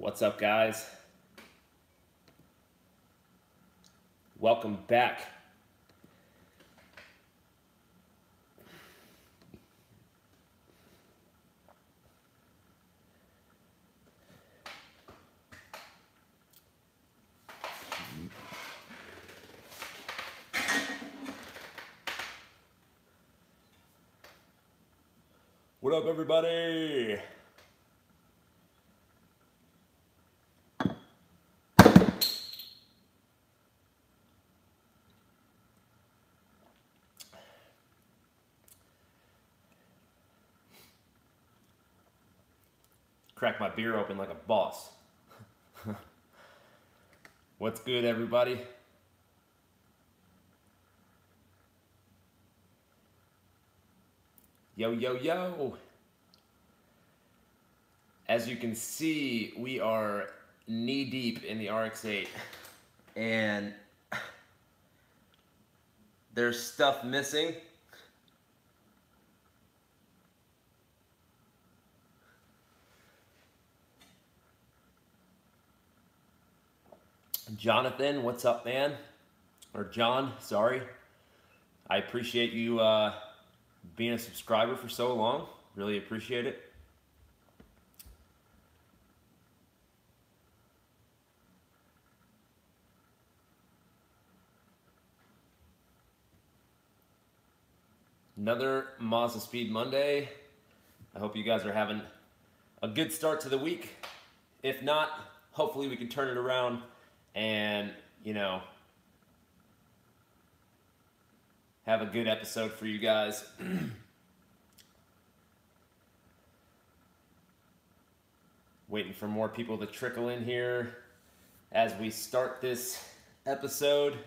What's up, guys? Welcome back. What up, everybody? Crack my beer open like a boss. What's good, everybody? Yo, yo, yo. As you can see, we are knee deep in the RX8, and there's stuff missing. Jonathan, what's up, man? Or John, sorry. I appreciate you being a subscriber for so long. Really appreciate it. Another Mazdaspeed Monday. I hope you guys are having a good start to the week. If not, hopefully we can turn it around and, you know, have a good episode for you guys. Waiting for more people to trickle in here as we start this episode.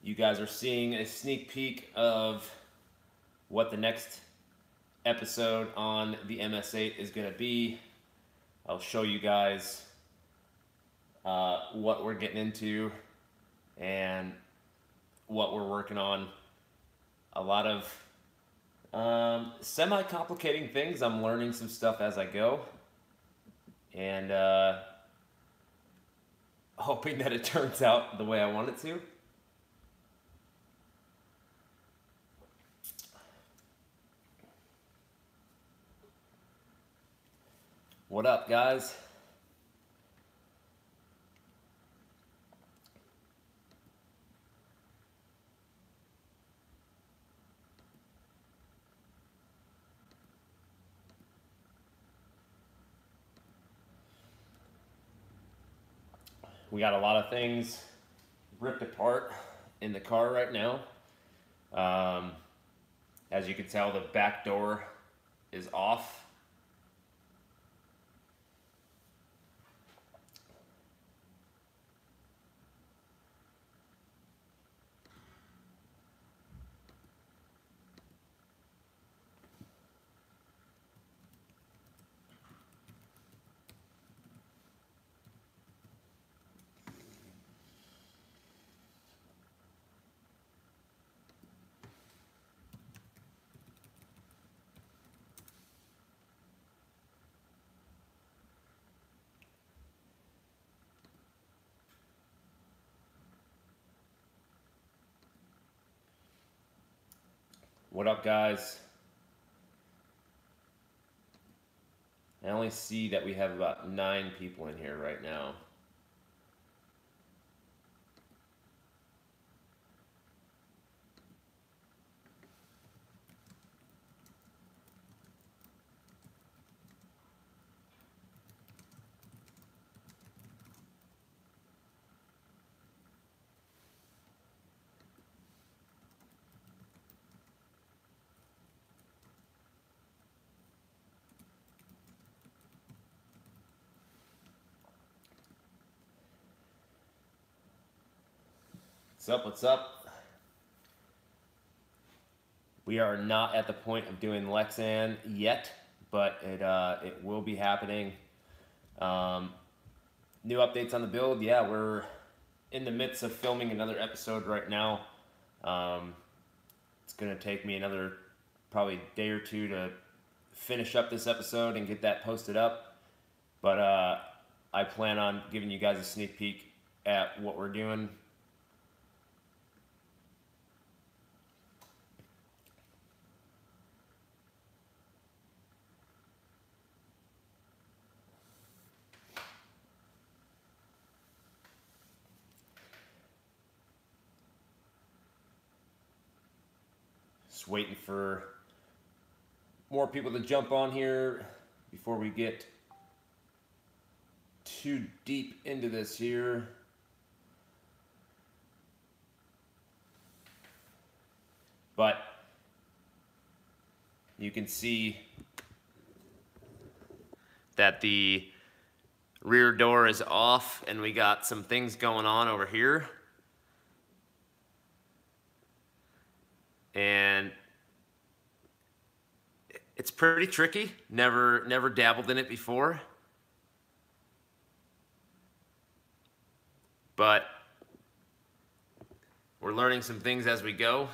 You guys are seeing a sneak peek of what the next episode on the MS8 is going to be. I'll show you guys what we're getting into and what we're working on. A lot of semi-complicating things. I'm learning some stuff as I go, and hoping that it turns out the way I want it to. What up, guys? We got a lot of things ripped apart in the car right now. As you can tell, the back door is off. What up, guys? I only see that we have about 9 people in here right now. What's up? What's up? We are not at the point of doing Lexan yet, but it will be happening. New updates on the build. Yeah, we're in the midst of filming another episode right now. It's going to take me another probably day or two to finish up this episode and get that posted up. But I plan on giving you guys a sneak peek at what we're doing. Just waiting for more people to jump on here before we get too deep into this here. But you can see that the rear door is off and we got some things going on over here. And it's pretty tricky. Never dabbled in it before. But we're learning some things as we go.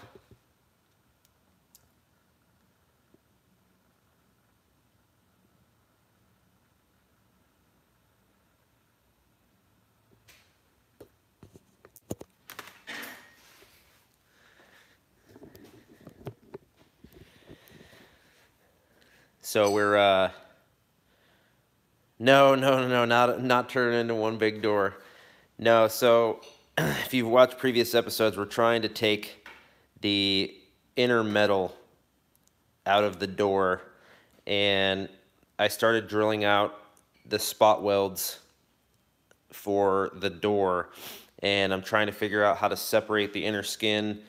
So we're no, not turning into one big door. No, so if you've watched previous episodes, we're trying to take the inner metal out of the door, and I started drilling out the spot welds for the door, and I'm trying to figure out how to separate the inner skin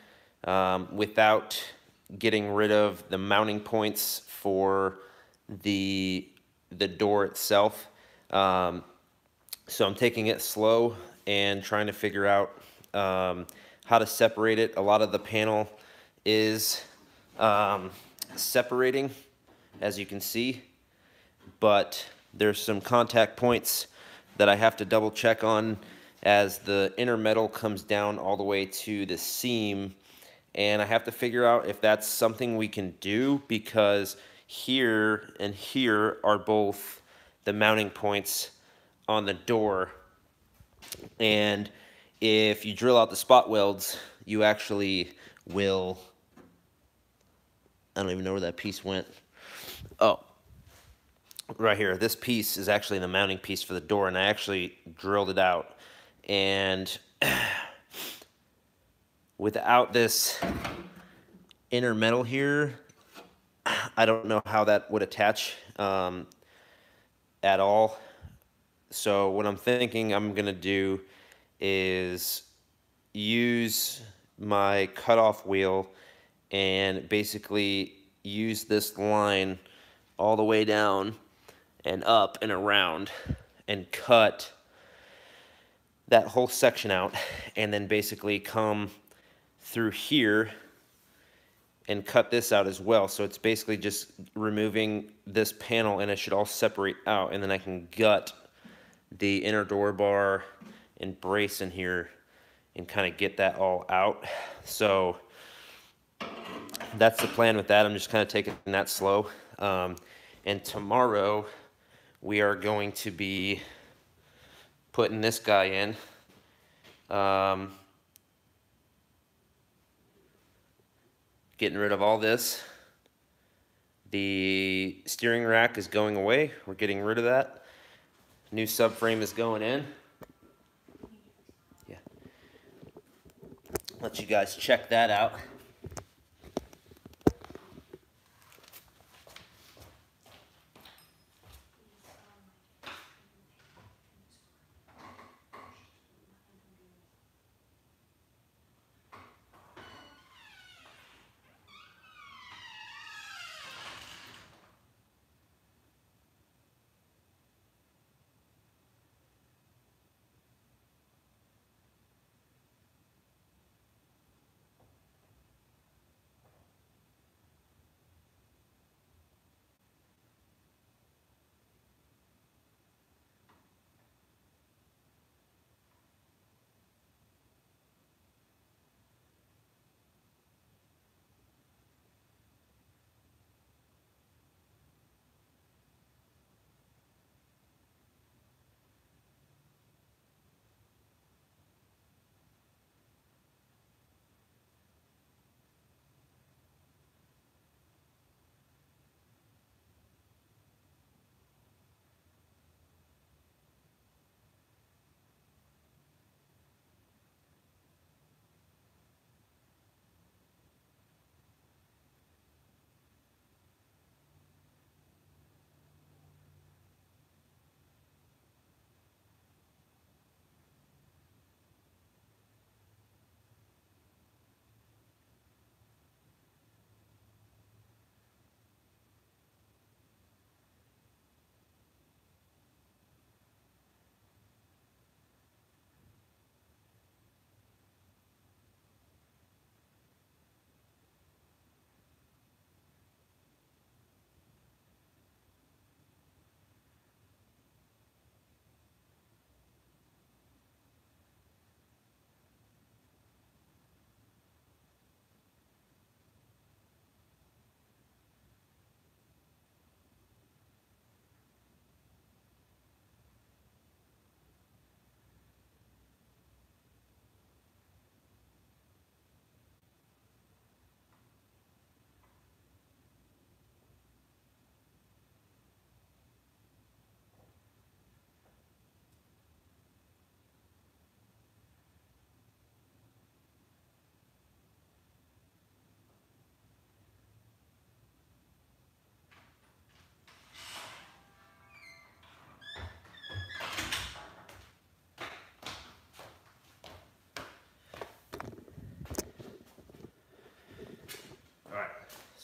without getting rid of the mounting points for the door itself. So I'm taking it slow and trying to figure out how to separate it. A lot of the panel is separating, as you can see, but there's some contact points that I have to double check on as the inner metal comes down all the way to the seam, and I have to figure out if that's something we can do, because here and here are both the mounting points on the door, and if you drill out the spot welds, you actually will, I don't even know where that piece went. Oh, right here. This piece is actually the mounting piece for the door, and I actually drilled it out. And without this inner metal here, I don't know how that would attach at all. So what I'm thinking I'm gonna do is use my cutoff wheel and basically use this line all the way down and up and around and cut that whole section out, and then basically come through here and cut this out as well. So it's basically just removing this panel, and it should all separate out, and then I can gut the inner door bar and brace in here and kind of get that all out. So that's the plan with that. I'm just kind of taking that slow. And tomorrow we are going to be putting this guy in. Getting rid of all this. The steering rack is going away. We're getting rid of that. New subframe is going in. Yeah. Let you guys check that out.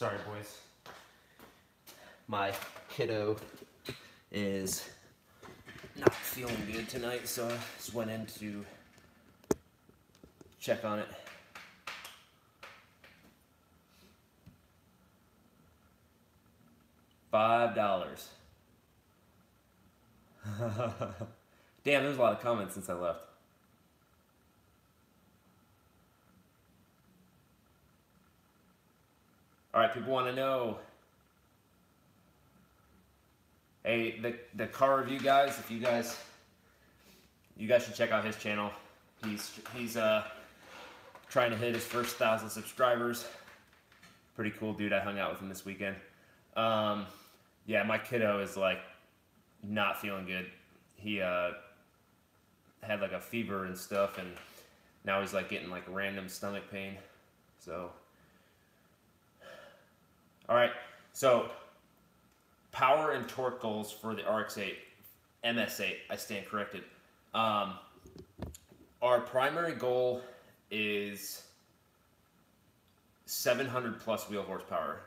Sorry, boys. My kiddo is not feeling good tonight, so I just went in to check on it. $5. Damn, there's a lot of comments since I left. All right, people want to know. Hey, the car review guys, if you guys should check out his channel. He's trying to hit his first 1,000 subscribers. Pretty cool dude. I hung out with him this weekend. Yeah, my kiddo is like not feeling good. He had like a fever and stuff, and now he's like getting like random stomach pain. So, all right. So, power and torque goals for the RX8, MS8. I stand corrected. Our primary goal is 700 plus wheel horsepower.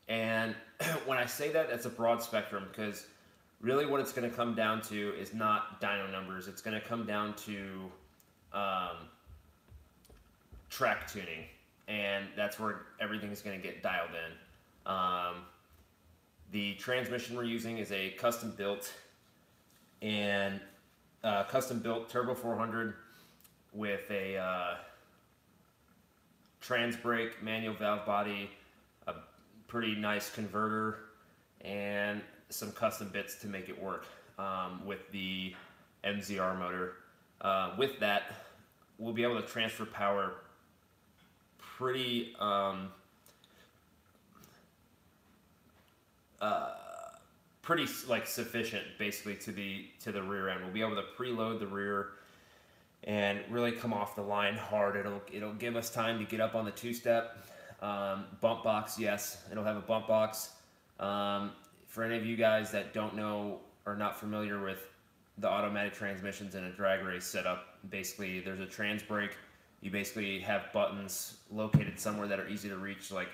And when I say that, that's a broad spectrum, because really what it's going to come down to is not dyno numbers. It's going to come down to track tuning, and that's where everything is going to get dialed in. The transmission we're using is a custom built turbo 400 with a trans brake, manual valve body, a pretty nice converter, and some custom bits to make it work with the MZR motor. With that, we'll be able to transfer power pretty like sufficient, basically, to the rear end. We'll be able to preload the rear and really come off the line hard. It'll give us time to get up on the two-step. Bump box, yes, it'll have a bump box. For any of you guys that don't know or not familiar with the automatic transmissions in a drag race setup, basically there's a trans brake. You basically have buttons located somewhere that are easy to reach, like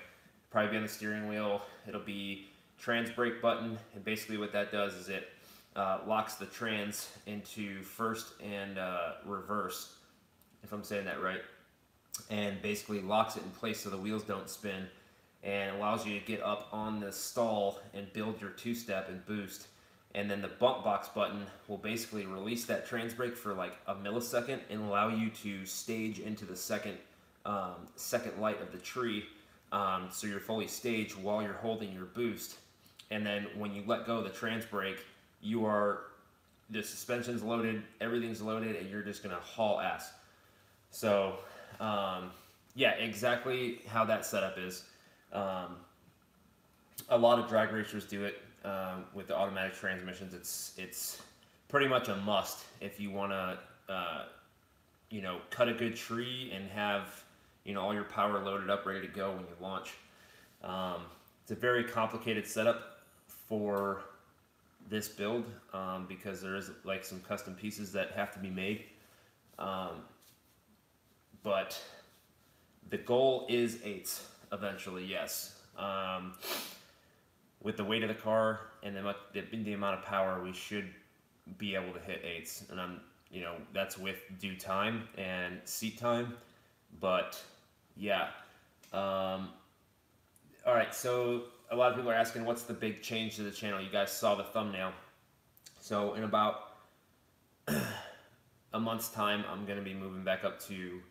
probably on the steering wheel. It'll be trans brake button, and basically what that does is it locks the trans into first and reverse, if I'm saying that right, and basically locks it in place so the wheels don't spin, and allows you to get up on the stall and build your two-step and boost. And then the bump box button will basically release that trans brake for like a millisecond and allow you to stage into the second light of the tree, so you're fully staged while you're holding your boost. And then when you let go of the trans brake, the suspension's loaded, everything's loaded, and you're just gonna haul ass. So yeah, exactly how that setup is. A lot of drag racers do it with the automatic transmissions. It's pretty much a must if you want to cut a good tree and have all your power loaded up, ready to go when you launch. It's a very complicated setup for this build because there is like some custom pieces that have to be made, but the goal is 8s eventually, yes. With the weight of the car and the amount of power, we should be able to hit 8s, and that's with due time and seat time. But yeah, all right. So a lot of people are asking, what's the big change to the channel? You guys saw the thumbnail. So in about a month's time, I'm going to be moving back up to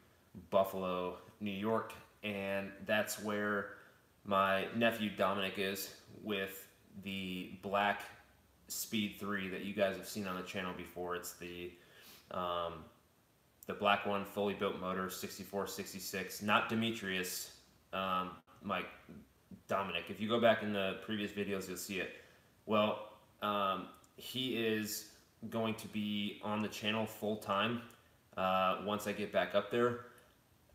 Buffalo, New York, and that's where my nephew Dominic is, with the black Speed 3 that you guys have seen on the channel before. It's the black one, fully built motor, 64, 66, not Demetrius, Mike, Dominic. If you go back in the previous videos, you'll see it. Well, he is going to be on the channel full time once I get back up there,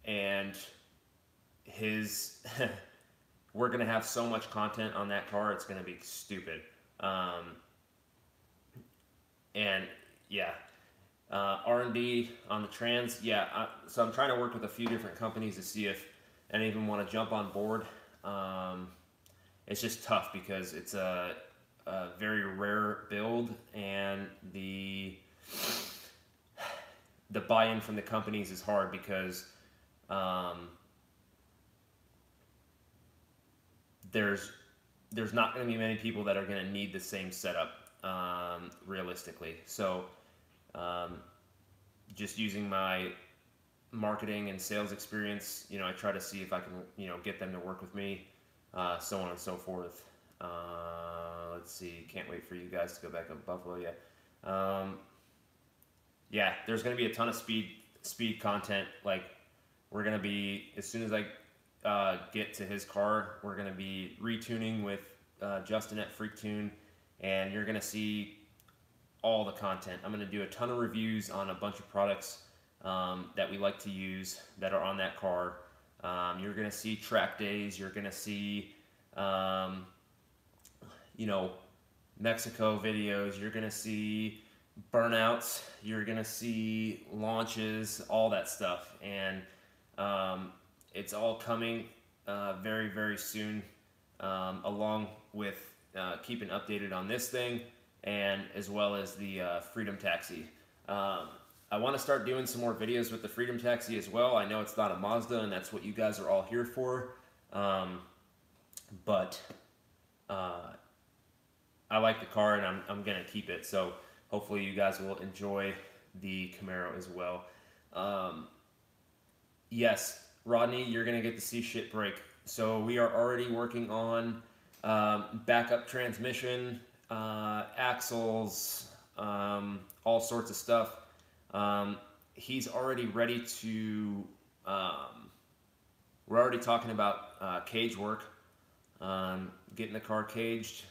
and we're gonna have so much content on that car, it's gonna be stupid. And yeah, R&D on the trans, yeah. So I'm trying to work with a few different companies to see if any of them want to jump on board. it's just tough because it's a very rare build, and the buy-in from the companies is hard because there's not going to be many people that are going to need the same setup realistically. So just using my marketing and sales experience, I try to see if I can, get them to work with me, so on and so forth. Let's see, can't wait for you guys to go back up Buffalo yet. Yeah, there's going to be a ton of speed content. Like, we're going to be, as soon as I get to his car, we're going to be retuning with Justin at FREEKTUNE, and you're going to see all the content. I'm going to do a ton of reviews on a bunch of products that we like to use that are on that car. You're going to see track days. You're going to see, Mexico videos. You're going to see burnouts. You're going to see launches, all that stuff. And it's all coming very, very soon, along with keeping updated on this thing, and as well as the Freedom Taxi. I want to start doing some more videos with the Freedom Taxi as well. I know it's not a Mazda, and that's what you guys are all here for. But I like the car, and I'm going to keep it. So hopefully you guys will enjoy the Camaro as well. Yes, Rodney, you're going to get to see shit break. So we are already working on backup transmission, axles, all sorts of stuff. He's already ready to, we're already talking about cage work, getting the car caged.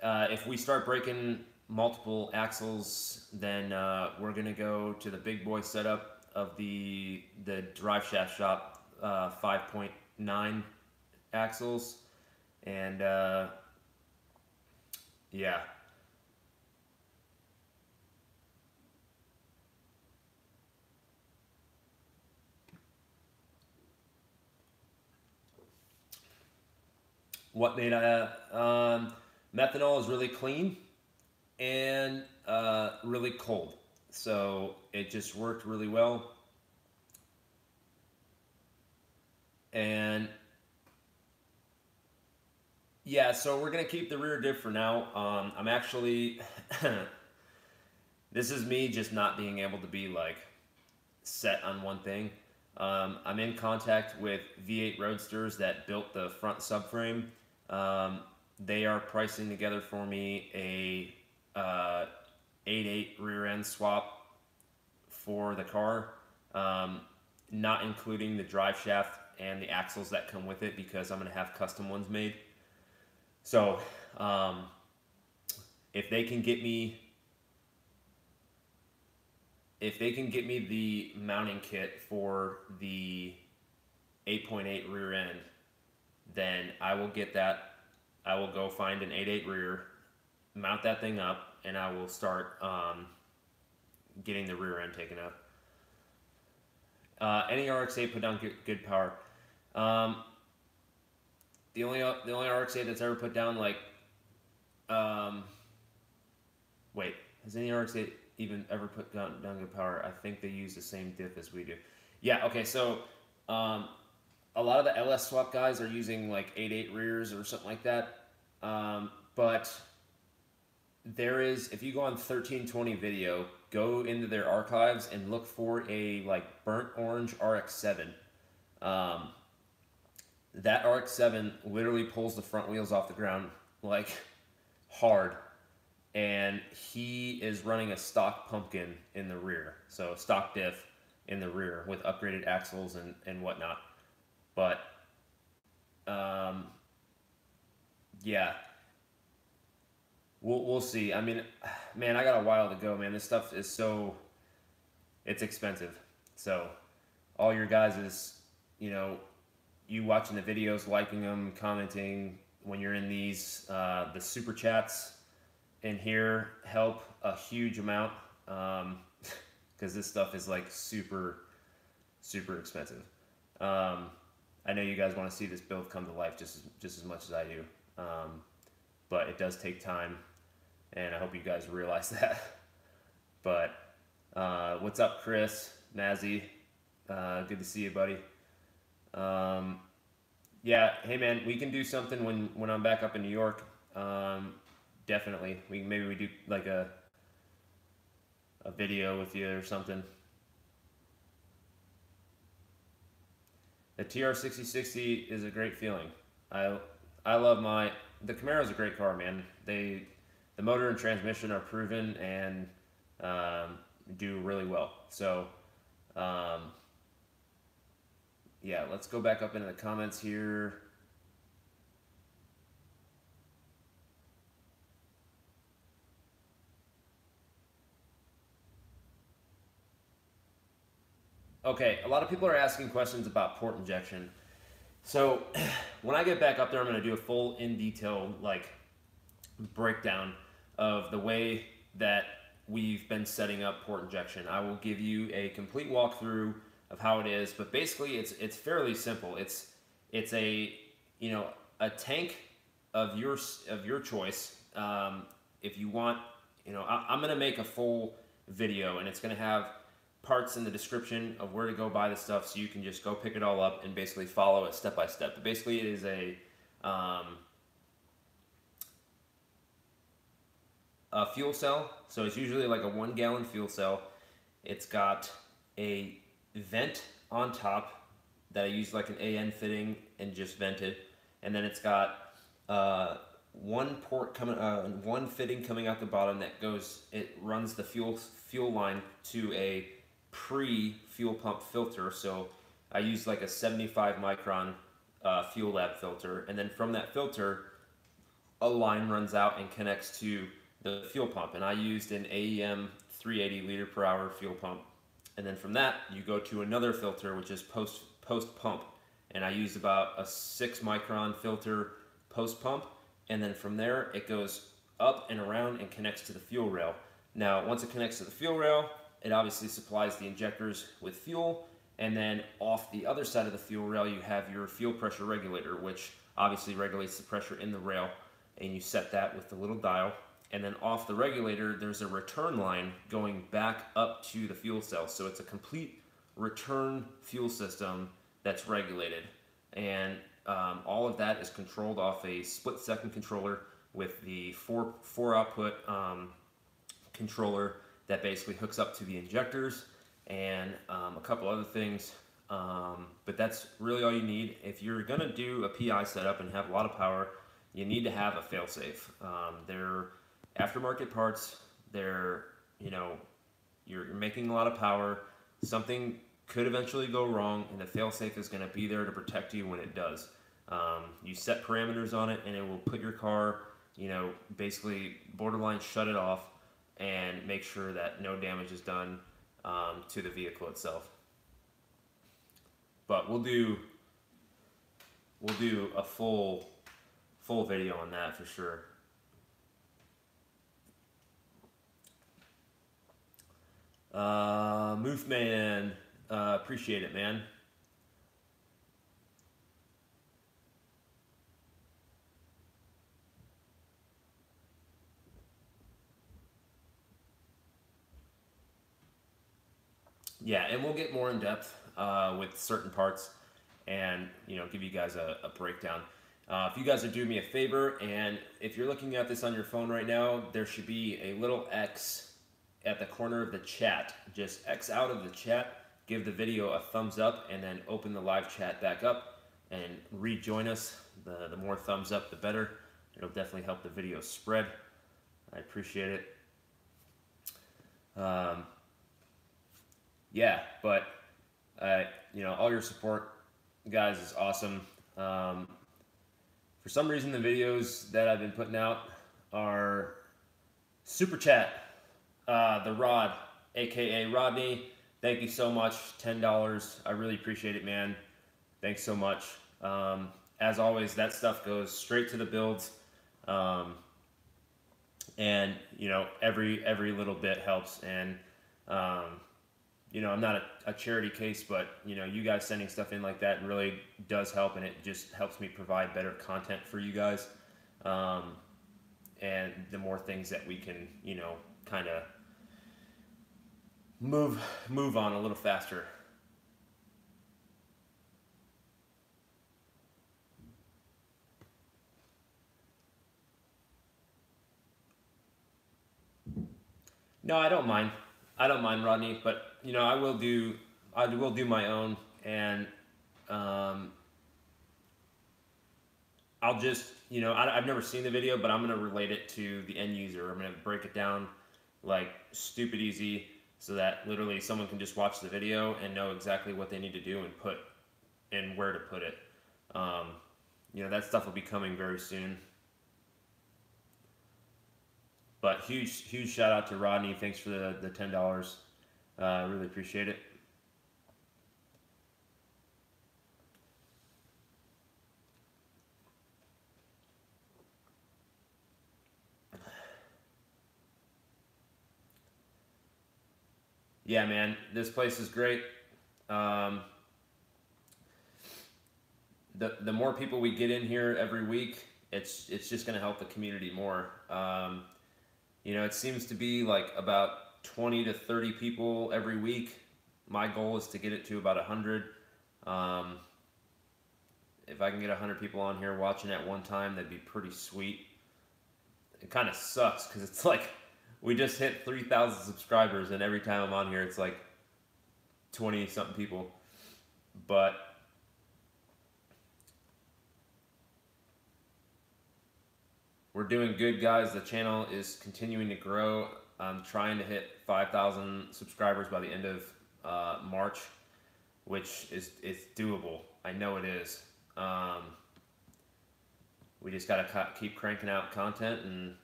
If we start breaking multiple axles, then we're going to go to the big boy setup of the drive shaft shop, 5.9 axles, and yeah. What made methanol is really clean and really cold, so it just worked really well. And yeah, so we're gonna keep the rear diff for now. I'm actually this is me just not being able to be like set on one thing. I'm in contact with V8 Roadsters that built the front subframe. They are pricing together for me a 8.8 rear end swap for the car, not including the drive shaft and the axles that come with it, because I'm going to have custom ones made. So if they can get me the mounting kit for the 8.8 rear end, then I will get that. I will go find an 8.8 rear, mount that thing up, and I will start getting the rear end taken up. Any RX8 put down good power. The only RX8 that's ever put down, like, wait, has any RX8 even ever put down good power? I think they use the same diff as we do. Yeah, okay, so a lot of the LS swap guys are using like 8.8 rears or something like that. But there is, if you go on 1320 video, go into their archives and look for a like burnt orange RX7. That RX7 literally pulls the front wheels off the ground like hard. And he is running a stock pumpkin in the rear. So stock diff in the rear with upgraded axles and whatnot. But, yeah, we'll see. I mean, man, I got a while to go, man. This stuff is it's expensive. So all your guys is, you watching the videos, liking them, commenting when you're in these, the super chats in here help a huge amount, because this stuff is like super, super expensive. I know you guys want to see this build come to life just as much as I do, but it does take time, and I hope you guys realize that. But what's up, Chris, Mazzy? Good to see you, buddy. Yeah, hey man, we can do something when I'm back up in New York. Definitely, maybe we do like a video with you or something. The TR6060 is a great feeling. I love the Camaro's a great car, man. The motor and transmission are proven and do really well. So yeah, let's go back up into the comments here. Okay, a lot of people are asking questions about port injection. So when I get back up there, I'm going to do a full in detail like breakdown of the way that we've been setting up port injection. I will give you a complete walkthrough of how it is, but basically it's fairly simple. It's a a tank of your choice. If you want, I'm going to make a full video, and it's going to have parts in the description of where to go buy the stuff, so you can just go pick it all up and basically follow it step by step. But basically it is a fuel cell. So it's usually like a 1 gallon fuel cell. It's got a vent on top that I use like an AN fitting and just vented. And then it's got one fitting coming out the bottom that runs the fuel line to a pre-fuel pump filter. So I use like a 75 micron fuel lab filter, and then from that filter a line runs out and connects to the fuel pump, and I used an AEM 380 liter per hour fuel pump. And then from that you go to another filter, which is post pump, and I used about a 6 micron filter post pump, and then from there it goes up and around and connects to the fuel rail. Now once it connects to the fuel rail, it obviously supplies the injectors with fuel, and then off the other side of the fuel rail you have your fuel pressure regulator, which obviously regulates the pressure in the rail, and you set that with the little dial. And then off the regulator there's a return line going back up to the fuel cell, so it's a complete return fuel system that's regulated, and all of that is controlled off a split-second controller with the four output controller that basically hooks up to the injectors and a couple other things, but that's really all you need. If you're gonna do a PI setup and have a lot of power, you need to have a failsafe. They're aftermarket parts. They're, you're making a lot of power. Something could eventually go wrong, and the failsafe is going to be there to protect you when it does. You set parameters on it, and it will put your car, basically borderline shut it off and make sure that no damage is done to the vehicle itself. But we'll do a full video on that for sure. Moofman, appreciate it, man. Yeah, and we'll get more in depth with certain parts, and give you guys a breakdown. If you guys would do me a favor, and if you're looking at this on your phone right now, there should be a little X at the corner of the chat. Just X out of the chat, give the video a thumbs up, and then open the live chat back up and rejoin us. The more thumbs up, the better. It'll definitely help the video spread. I appreciate it. Yeah, but all your support, guys, is awesome. For some reason, the videos that I've been putting out are super chat. The Rod, aka Rodney, thank you so much. $10. I really appreciate it, man. Thanks so much. As always, that stuff goes straight to the builds, and every little bit helps. And you know, I'm not a charity case, but, you know, you guys sending stuff in like that really does help, and it just helps me provide better content for you guys. And the more things that we can, you know, kind of move on a little faster. No, I don't mind. I don't mind, Rodney, but you know, I will do my own, and I'll just, you know, I've never seen the video, but I'm gonna relate it to the end user. I'm gonna break it down like stupid easy, so that literally someone can just watch the video and know exactly what they need to do and put and where to put it. You know, that stuff will be coming very soon. But huge shout out to Rodney. Thanks for the $10. Really appreciate it. Yeah, man, this place is great. The more people we get in here every week, it's just going to help the community more. You know, it seems to be like about 20 to 30 people every week. My goal is to get it to about 100. If I can get 100 people on here watching at one time, that'd be pretty sweet. It kind of sucks because it's like we just hit 3,000 subscribers, and every time I'm on here, it's like 20 something people. But we're doing good, guys. The channel is continuing to grow. I'm trying to hit 5,000 subscribers by the end of March, which is doable. I know it is. We just got to keep cranking out content and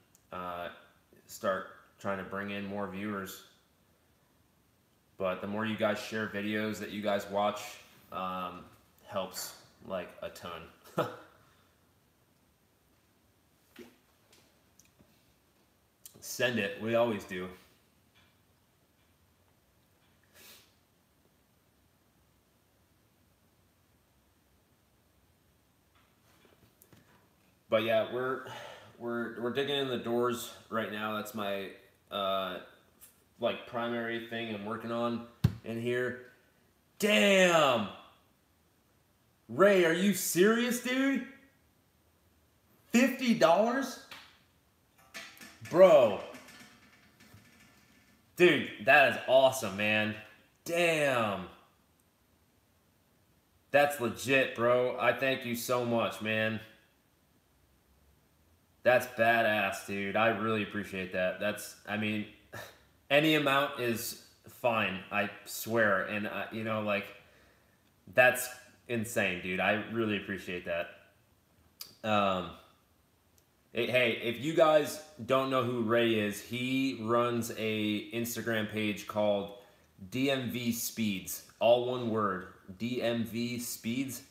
start trying to bring in more viewers. But the more you guys share videos that you guys watch, helps like a ton. Send it. We always do. But yeah, we're digging in the doors right now. That's my like primary thing I'm working on in here. Damn! Ray, are you serious, dude? $50? Bro. Dude, that is awesome, man. Damn. That's legit, bro. I thank you so much, man. That's badass, dude. I really appreciate that. That's, I mean, any amount is fine, I swear. And, you know, like, that's insane, dude. I really appreciate that. Hey, if you guys don't know who Ray is, he runs a Instagram page called DMV Speeds. All one word, DMV Speeds.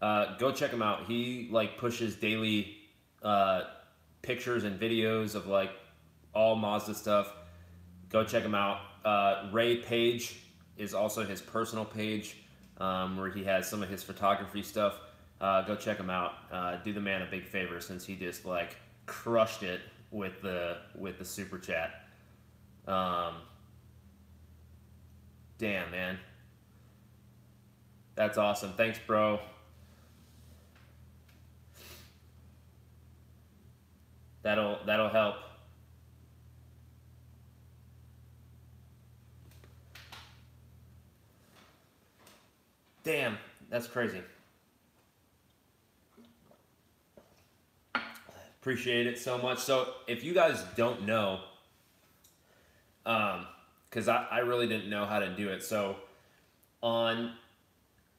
Go check him out. He, like, pushes daily pictures and videos of, like, all Mazda stuff. Go check him out. Ray Page is also his personal page, where he has some of his photography stuff. Go check him out. Do the man a big favor, since he just like crushed it with the super chat. Damn, man, that's awesome. Thanks, bro. That'll help. Damn, that's crazy. Appreciate it so much. So if you guys don't know, because I really didn't know how to do it. So on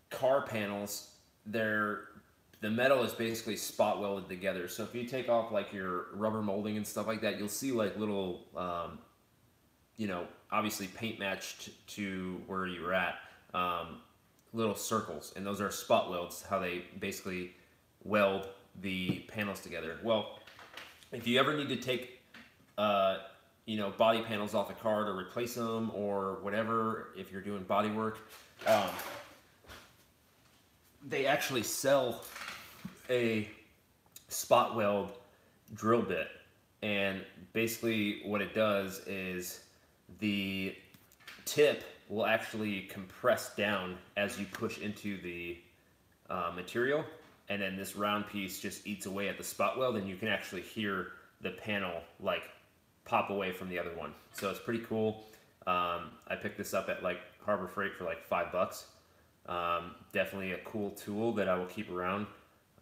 car panels, the metal is basically spot welded together. So if you take off like your rubber molding and stuff like that, you'll see like little, you know, obviously paint matched to where you were at, little circles, and those are spot welds, how they basically weld the panels together. Well, if you ever need to take you know, body panels off a car to replace them or whatever, if you're doing body work. They actually sell a spot weld drill bit, and basically what it does is the tip will actually compress down as you push into the material, and then this round piece just eats away at the spot weld, and you can actually hear the panel like pop away from the other one. So it's pretty cool. I picked this up at like Harbor Freight for like $5. Definitely a cool tool that I will keep around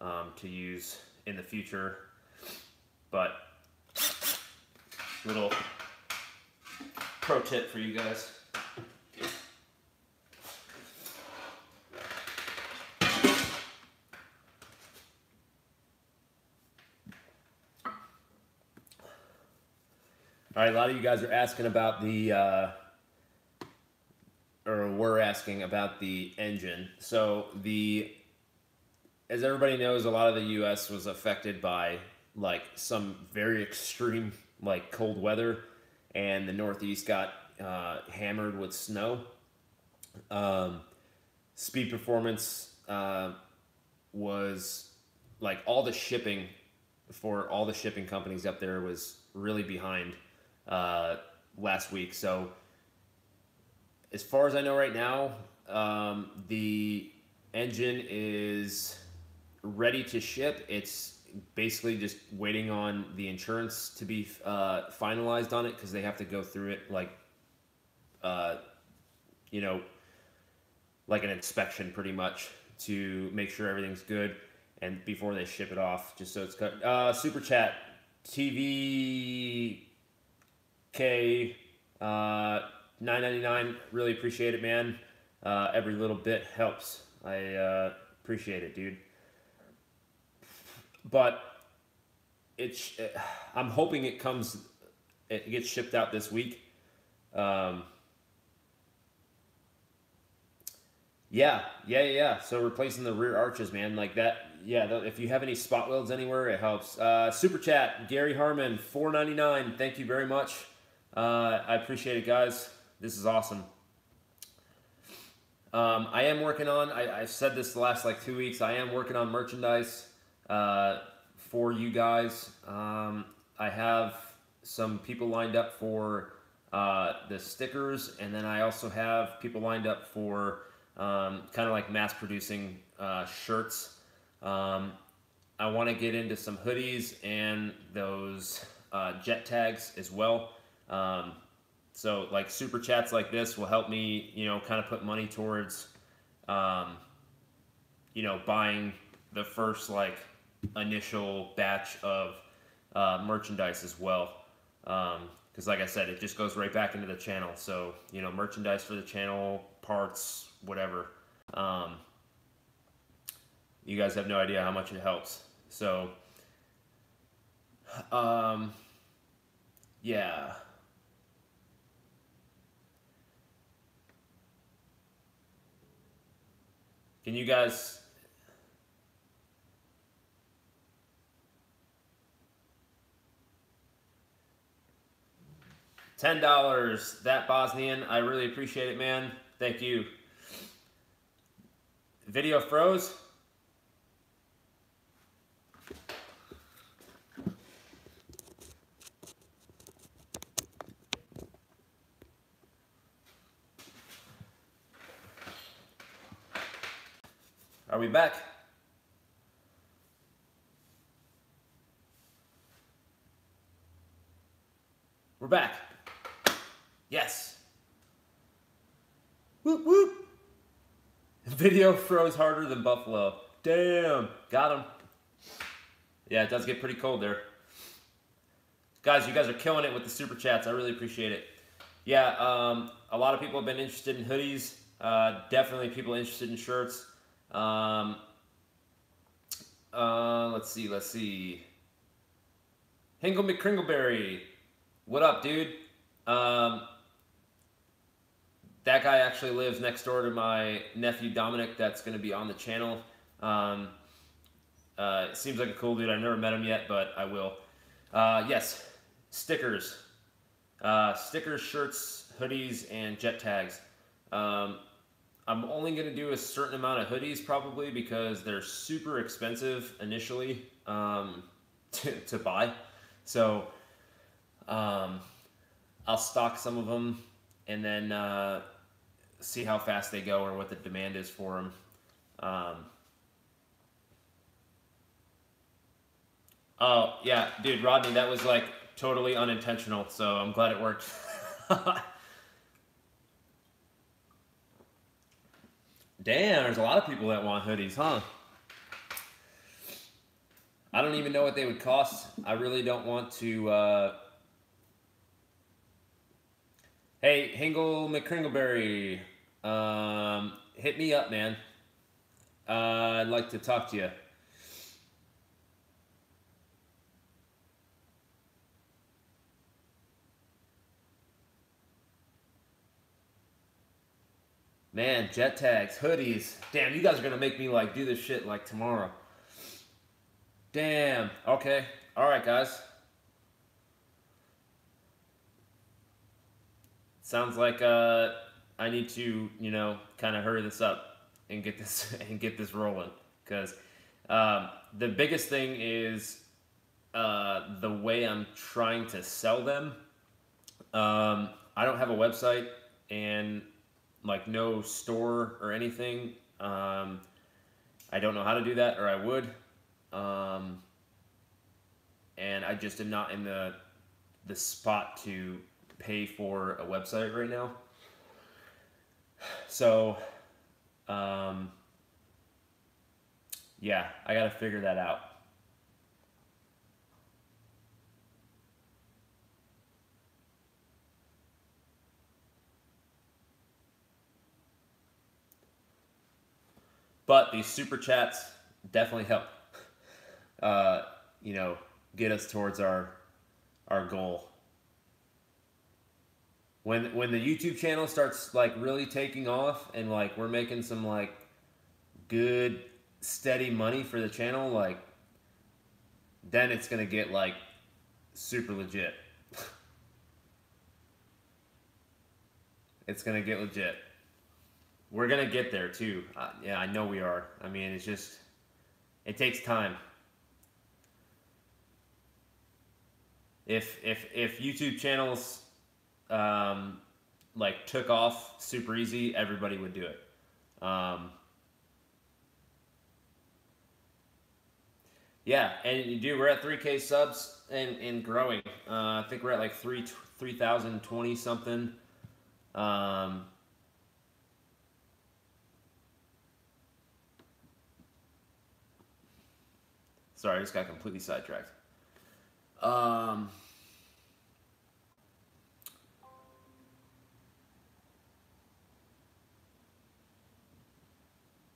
to use in the future. But little pro tip for you guys. All right, a lot of you guys are asking about the, or were asking about the engine. So as everybody knows, a lot of the U.S. was affected by like some very extreme like cold weather, and the Northeast got hammered with snow. Speed Performance was like all the shipping for all the shipping companies up there was really behind last week. So as far as I know right now, the engine is ready to ship. It's basically just waiting on the insurance to be finalized on it, because they have to go through it like, you know, like an inspection pretty much to make sure everything's good, and before they ship it off, just so it's cut. Super chat, TVK, $9.99. Really appreciate it, man. Every little bit helps. I appreciate it, dude. But I'm hoping it gets shipped out this week. Yeah. So replacing the rear arches, man, like that. Yeah, if you have any spot welds anywhere, it helps. Super chat, Gary Harmon, $4.99. Thank you very much. I appreciate it, guys. This is awesome. I am working on, I've said this the last like 2 weeks, I am working on merchandise for you guys. I have some people lined up for the stickers, and then I also have people lined up for kind of like mass producing shirts. I want to get into some hoodies and those jet tags as well. So like super chats like this will help me, you know, kind of put money towards, you know, buying the first like initial batch of merchandise as well. Because like I said, it just goes right back into the channel. So, you know, merchandise for the channel, parts, whatever. You guys have no idea how much it helps. So, yeah. Can you guys... $10, that Bosnian. I really appreciate it, man. Thank you. Video froze. Are we back? We're back. Yes. Whoop whoop. Video froze harder than Buffalo. Damn. Got him. Yeah, it does get pretty cold there. Guys, you guys are killing it with the super chats. I really appreciate it. Yeah, a lot of people have been interested in hoodies. Definitely people interested in shirts. Let's see. Hingle McCringleberry. What up, dude? That guy actually lives next door to my nephew Dominic. That's going to be on the channel. Seems like a cool dude. I've never met him yet, but I will. Yes, stickers. Stickers, shirts, hoodies, and jet tags. I'm only going to do a certain amount of hoodies probably because they're super expensive initially to buy. So I'll stock some of them and then see how fast they go or what the demand is for them. Oh, yeah, dude, Rodney, that was like totally unintentional, so I'm glad it worked. Damn, there's a lot of people that want hoodies, huh? I don't even know what they would cost. I really don't want to... Hey, Hingle McCringleberry, hit me up, man. I'd like to talk to you. Man, jet tags, hoodies. Damn, you guys are gonna make me like do this shit like tomorrow. Damn. Okay. All right, guys. Sounds like I need to, you know, kind of hurry this up and get this rolling because the biggest thing is the way I'm trying to sell them. I don't have a website and like no store or anything. I don't know how to do that, or I would. And I just am not in the spot to pay for a website right now. So, yeah, I got to figure that out. But these super chats definitely help, you know, get us towards our goal. When the YouTube channel starts like really taking off and like we're making some like good steady money for the channel, like then it's gonna get like super legit. It's gonna get legit. We're gonna get there too. Yeah, I know we are. I mean, it's just, it takes time. If YouTube channels like took off super easy, everybody would do it. Yeah, and dude, we're at 3K subs and growing. I think we're at like 3,020 something. Sorry, I just got completely sidetracked.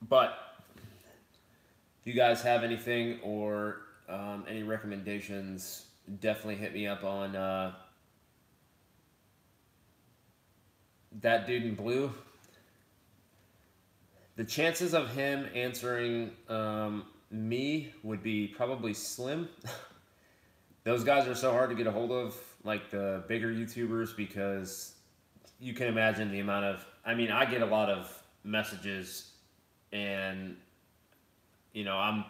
But if you guys have anything or any recommendations, definitely hit me up on that dude in blue. The chances of him answering me would be probably slim. Those guys are so hard to get a hold of, like the bigger YouTubers, because you can imagine the amount of, I mean, I get a lot of messages and, you know, I'm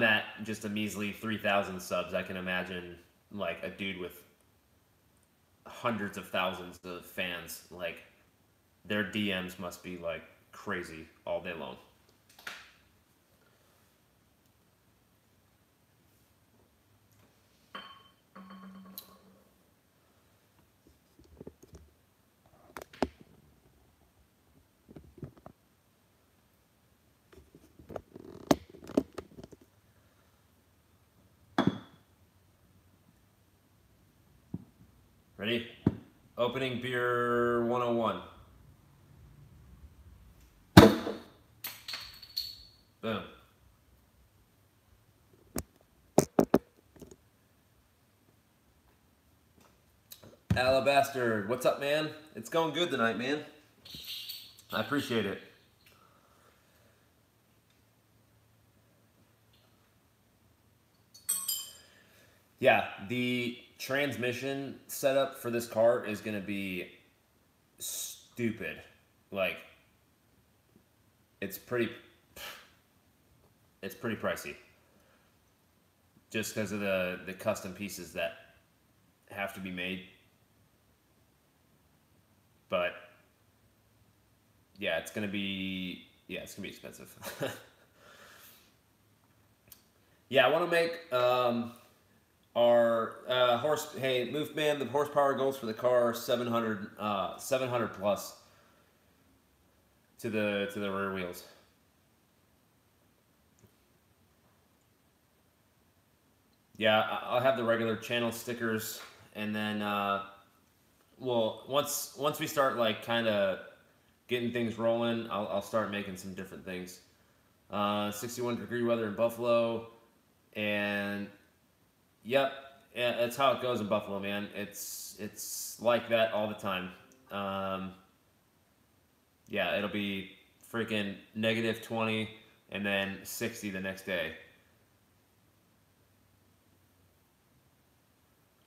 at just a measly 3,000 subs. I can imagine like a dude with hundreds of thousands of fans, like their DMs must be like crazy all day long. Ready? Opening beer 101. Boom. Alabaster, what's up, man? It's going good tonight, man. I appreciate it. Yeah, the transmission setup for this car is going to be stupid. Like, it's pretty pricey. Just because of the custom pieces that have to be made. But yeah, it's gonna be expensive. Yeah, I want to make our hey, Move Man, the horsepower goals for the car are 700 plus to the rear wheels. Yeah, I'll have the regular channel stickers, and then well, once we start like kind of getting things rolling, I'll start making some different things. 61-degree weather in Buffalo, and yep, yeah, that's how it goes in Buffalo, man. It's like that all the time. Yeah, it'll be freaking -20 and then 60 the next day.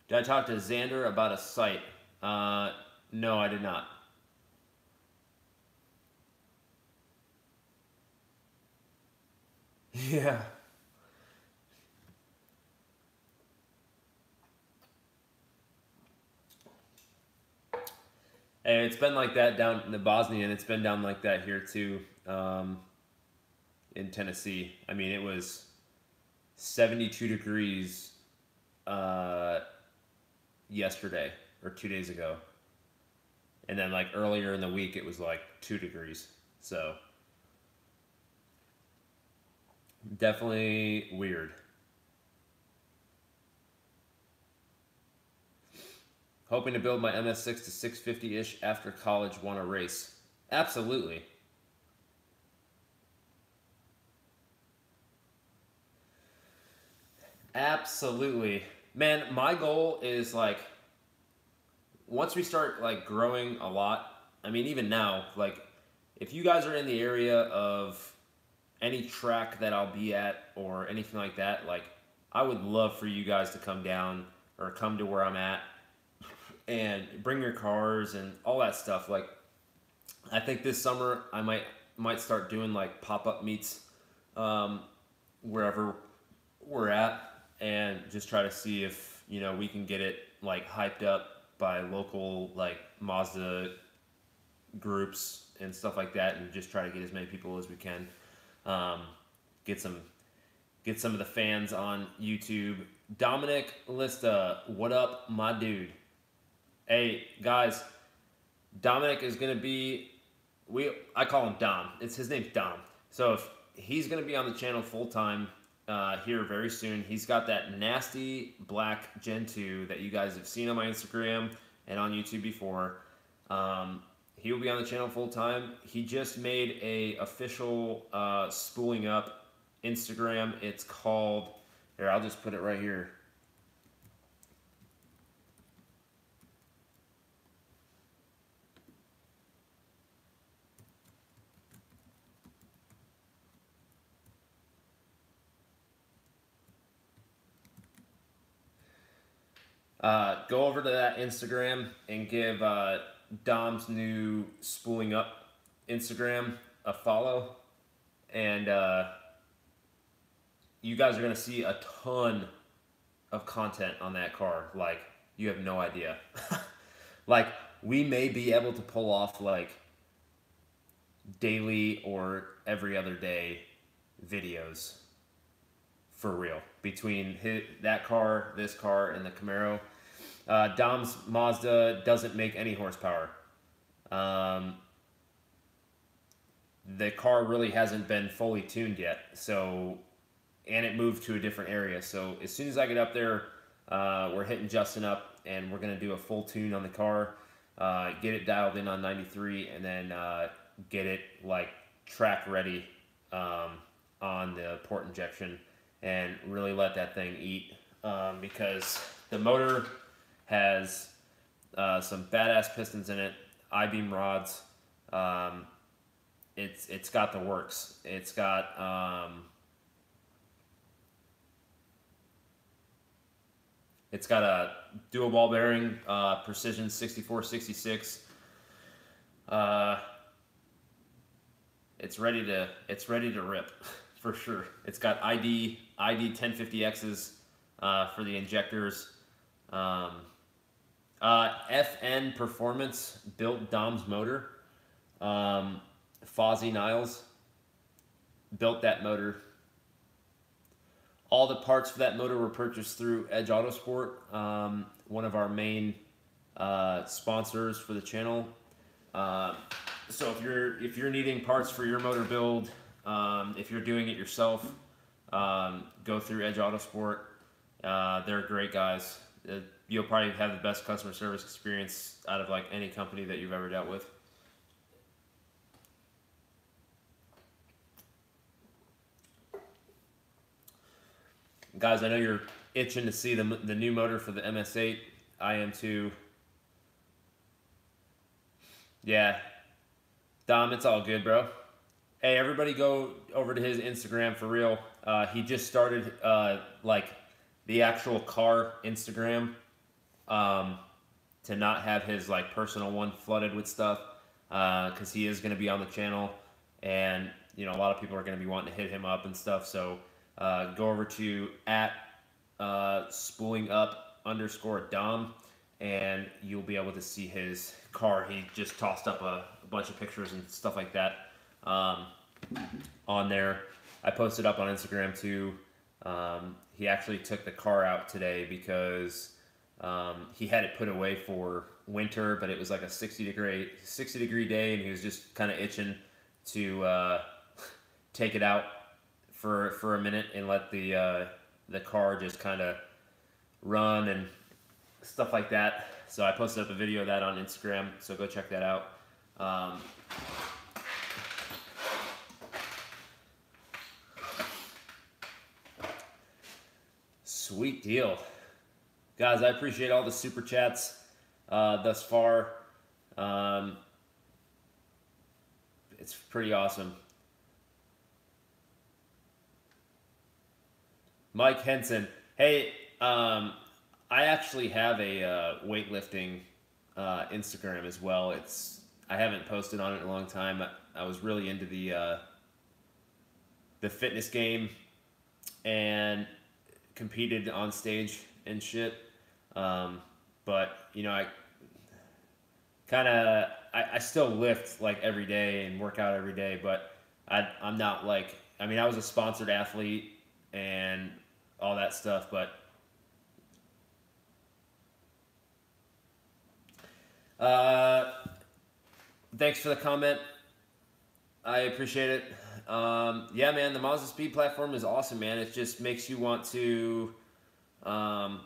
Did I talk to Xander about a site? No, I did not. Yeah. Hey, it's been like that down in the Bosnia, and it's been down like that here too, in Tennessee. I mean, it was 72 degrees yesterday or 2 days ago. And then like earlier in the week, it was like 2 degrees. So definitely weird. Hoping to build my MS6 to 650-ish after college, want to race. Absolutely. Absolutely. Man, my goal is like, once we start like growing a lot, I mean, even now, like if you guys are in the area of any track that I'll be at or anything like that, like I would love for you guys to come down or come to where I'm at and bring your cars and all that stuff. Like, I think this summer I might start doing like pop-up meets wherever we're at, and just try to see if, you know, we can get it like hyped up by local like Mazda groups and stuff like that, and just try to get as many people as we can. Get some of the fans on YouTube. Dominic Lista, what up, my dude? Hey guys, Dominic is gonna be, I call him Dom. His name's Dom. So if he's gonna be on the channel full time here very soon. He's got that nasty black Gen 2 that you guys have seen on my Instagram and on YouTube before. He will be on the channel full time. He just made a official spooling up Instagram. It's called, here, I'll just put it right here. Go over to that Instagram and give Dom's new spooling up Instagram a follow, and you guys are gonna see a ton of content on that car. Like, you have no idea. Like, we may be able to pull off like daily or every other day videos for real between that car, this car, and the Camaro. Dom's Mazda doesn't make any horsepower. The car really hasn't been fully tuned yet, so, and it moved to a different area. So as soon as I get up there, we're hitting Justin up, and we're gonna do a full tune on the car, get it dialed in on 93, and then get it like track ready on the port injection, and really let that thing eat, because the motor has some badass pistons in it, I-beam rods. It's got the works. It's got It's got a dual ball bearing, precision 6466. It's ready to rip for sure. It's got ID 1050Xs for the injectors. FN Performance built Dom's motor. Fozzie Niles built that motor. All the parts for that motor were purchased through Edge Autosport, one of our main sponsors for the channel. So if you're needing parts for your motor build, if you're doing it yourself, go through Edge Autosport. They're great guys. You'll probably have the best customer service experience out of like any company that you've ever dealt with. Guys, I know you're itching to see the new motor for the MS8. I am too. Yeah. Dom, it's all good, bro. Hey, everybody go over to his Instagram for real. He just started like the actual car Instagram to not have his like personal one flooded with stuff because he is going to be on the channel, and you know a lot of people are going to be wanting to hit him up and stuff. So go over to @spoolingUp_Dom, and you'll be able to see his car. He just tossed up a bunch of pictures and stuff like that on there. I posted up on Instagram too. He actually took the car out today because he had it put away for winter, but it was like a 60 degree day, and he was just kind of itching to take it out for a minute and let the car just kind of run and stuff like that. So I posted up a video of that on Instagram, so go check that out. Sweet deal. Guys, I appreciate all the super chats thus far. It's pretty awesome. Mike Henson. Hey, I actually have a weightlifting Instagram as well. I haven't posted on it in a long time. I was really into the fitness game and competed on stage and shit. But you know, I still lift like every day and work out every day, but I'm not like, I mean, I was a sponsored athlete and all that stuff, but thanks for the comment. I appreciate it. Yeah, man, the Mazdaspeed platform is awesome, man. It just makes you want to kind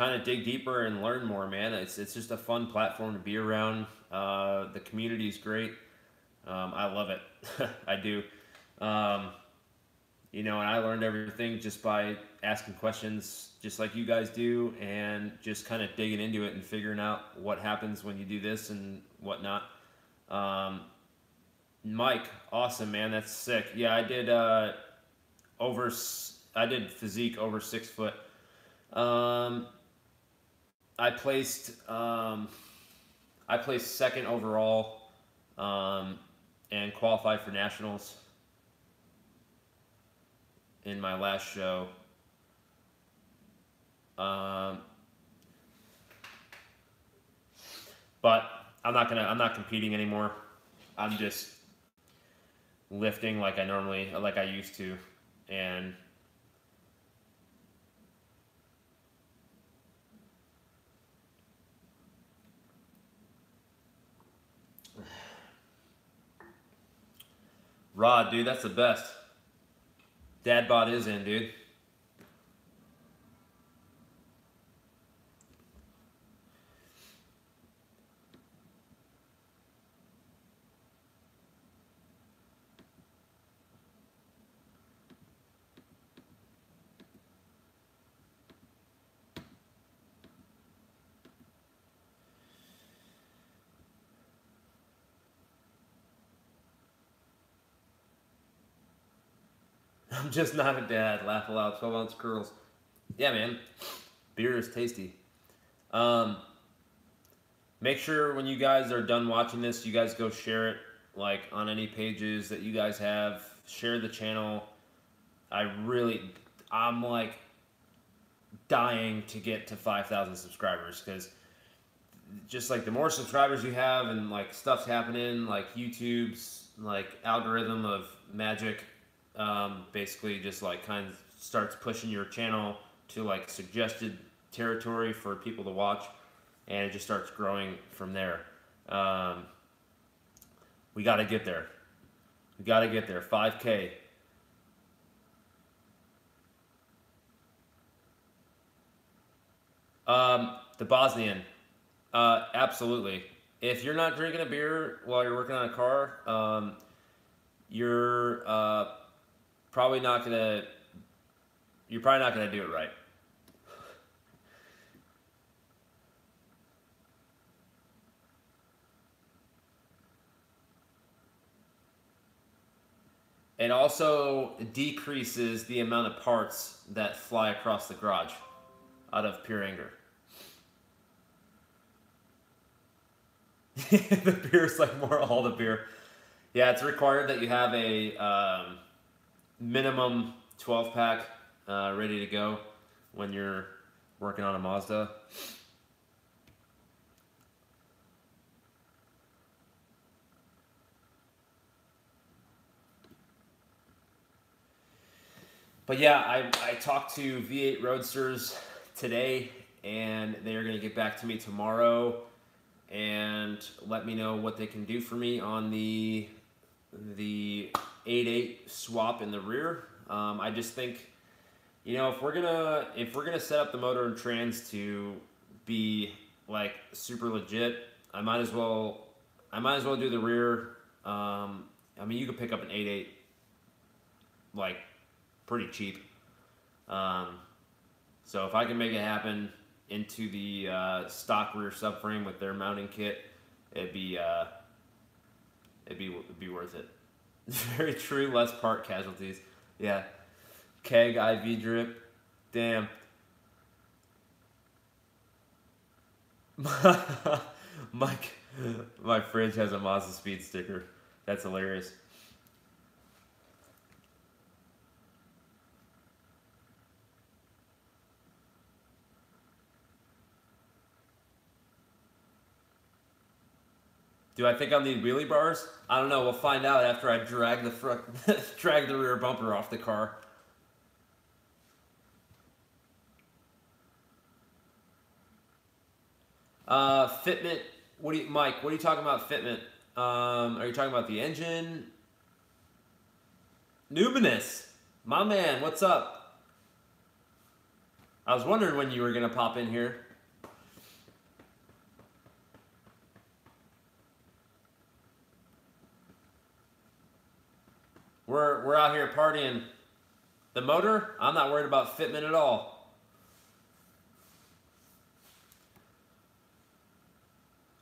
of dig deeper and learn more, man. It's just a fun platform to be around. The community is great. I love it. I do. You know, and I learned everything just by asking questions, just like you guys do, and just kind of digging into it and figuring out what happens when you do this and whatnot. Mike, awesome, man. That's sick. Yeah, I did physique over 6 foot. I placed second overall and qualified for nationals in my last show. But I'm not competing anymore. I'm just lifting like I used to, and Rod, dude, that's the best. Dad bod is in, dude. I'm just not a dad. Laugh aloud. 12-ounce curls. Yeah, man. Beer is tasty. Make sure when you guys are done watching this, you guys go share it, like, on any pages that you guys have. Share the channel. I'm like dying to get to 5,000 subscribers, because just like the more subscribers you have and like stuff's happening, like YouTube's like algorithm of magic basically just like kind of starts pushing your channel to like suggested territory for people to watch, and it just starts growing from there. We got to get there. We got to get there. 5K. The Bosnian. Absolutely. If you're not drinking a beer while you're working on a car, you're probably not gonna do it right. It also decreases the amount of parts that fly across the garage out of pure anger. The beer's like more all the beer. Yeah, it's required that you have a minimum 12-pack ready to go when you're working on a Mazda. But yeah, I talked to V8 Roadsters today, and they are going to get back to me tomorrow and let me know what they can do for me on the 8.8 swap in the rear. I just think, you know, if we're gonna set up the motor and trans to be like super legit, I might as well do the rear. I mean, you could pick up an 8.8 like pretty cheap. So if I can make it happen into the stock rear subframe with their mounting kit, it'd be worth it. Very true. Less part casualties. Yeah. Keg IV drip. Damn. My fridge has a Mazdaspeed sticker. That's hilarious. Do I think I'll need wheelie bars? I don't know. We'll find out after I drag the rear bumper off the car. Fitment. Mike? What are you talking about? Fitment. Are you talking about the engine? Numinous, my man. What's up? I was wondering when you were gonna pop in here. We're out here partying. The motor, I'm not worried about fitment at all.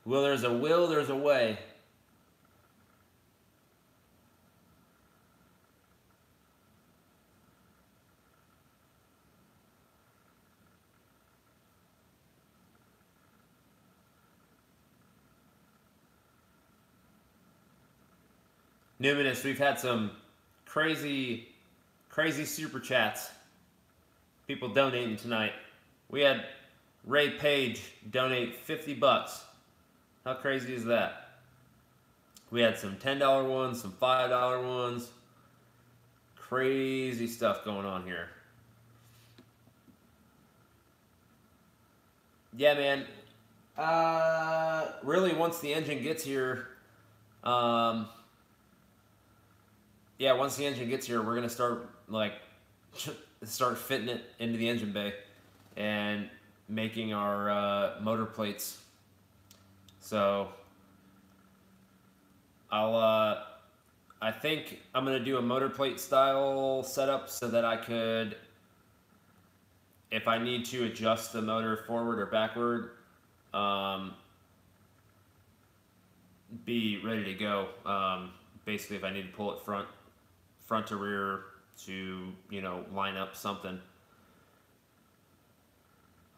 Well, there's a will, there's a way. Numinous, we've had some crazy super chats. People donating tonight. We had Ray Page donate 50 bucks. How crazy is that? We had some $10 ones, some $5 ones. Crazy stuff going on here. Yeah, man. Really, once the engine gets here, yeah, once the engine gets here, we're gonna start fitting it into the engine bay and making our motor plates. So I think I'm gonna do a motor plate style setup so that I could, if I need to adjust the motor forward or backward, be ready to go. Basically, if I need to pull it front to rear to, you know, line up something.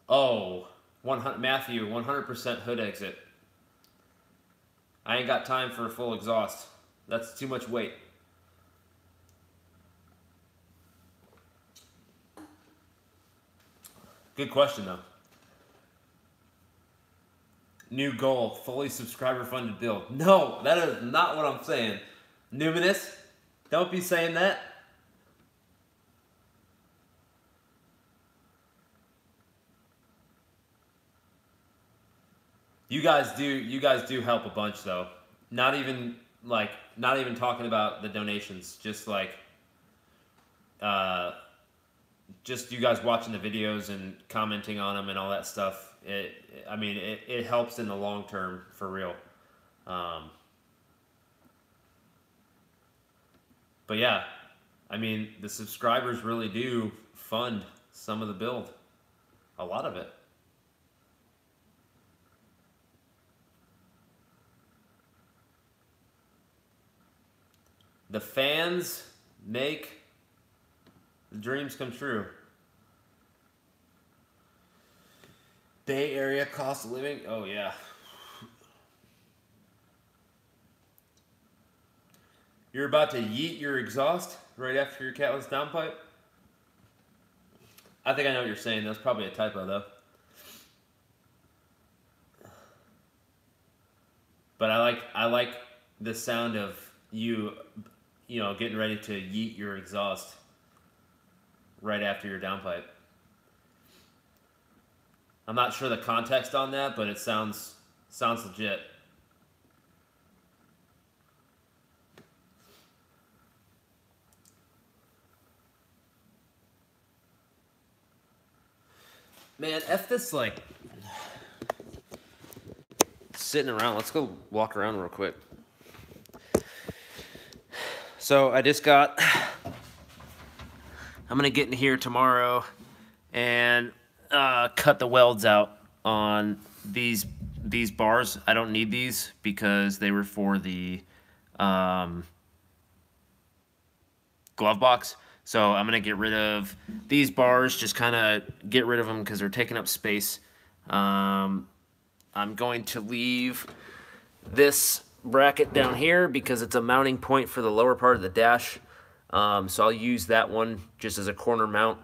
Oh, 100, Matthew, 100% hood exit. I ain't got time for a full exhaust. That's too much weight. Good question, though. New goal, fully subscriber-funded build. No, that is not what I'm saying. Numinous, don't be saying that. You guys do help a bunch, though. Not even talking about the donations, just like just you guys watching the videos and commenting on them and all that stuff. It helps in the long term, for real. But yeah, I mean, the subscribers really do fund some of the build. A lot of it. The fans make the dreams come true. Bay Area cost of living? Oh, yeah. You're about to yeet your exhaust right after your catless downpipe? I think I know what you're saying. That's probably a typo, though. But I like the sound of you know, getting ready to yeet your exhaust right after your downpipe. I'm not sure the context on that, but it sounds legit. Man, F this, like, sitting around. Let's go walk around real quick. So I just got, I'm gonna get in here tomorrow and cut the welds out on these bars. I don't need these because they were for the glove box. So I'm gonna get rid of these bars, just kind of get rid of them because they're taking up space. I'm going to leave this bracket down here because it's a mounting point for the lower part of the dash. So I'll use that one just as a corner mount.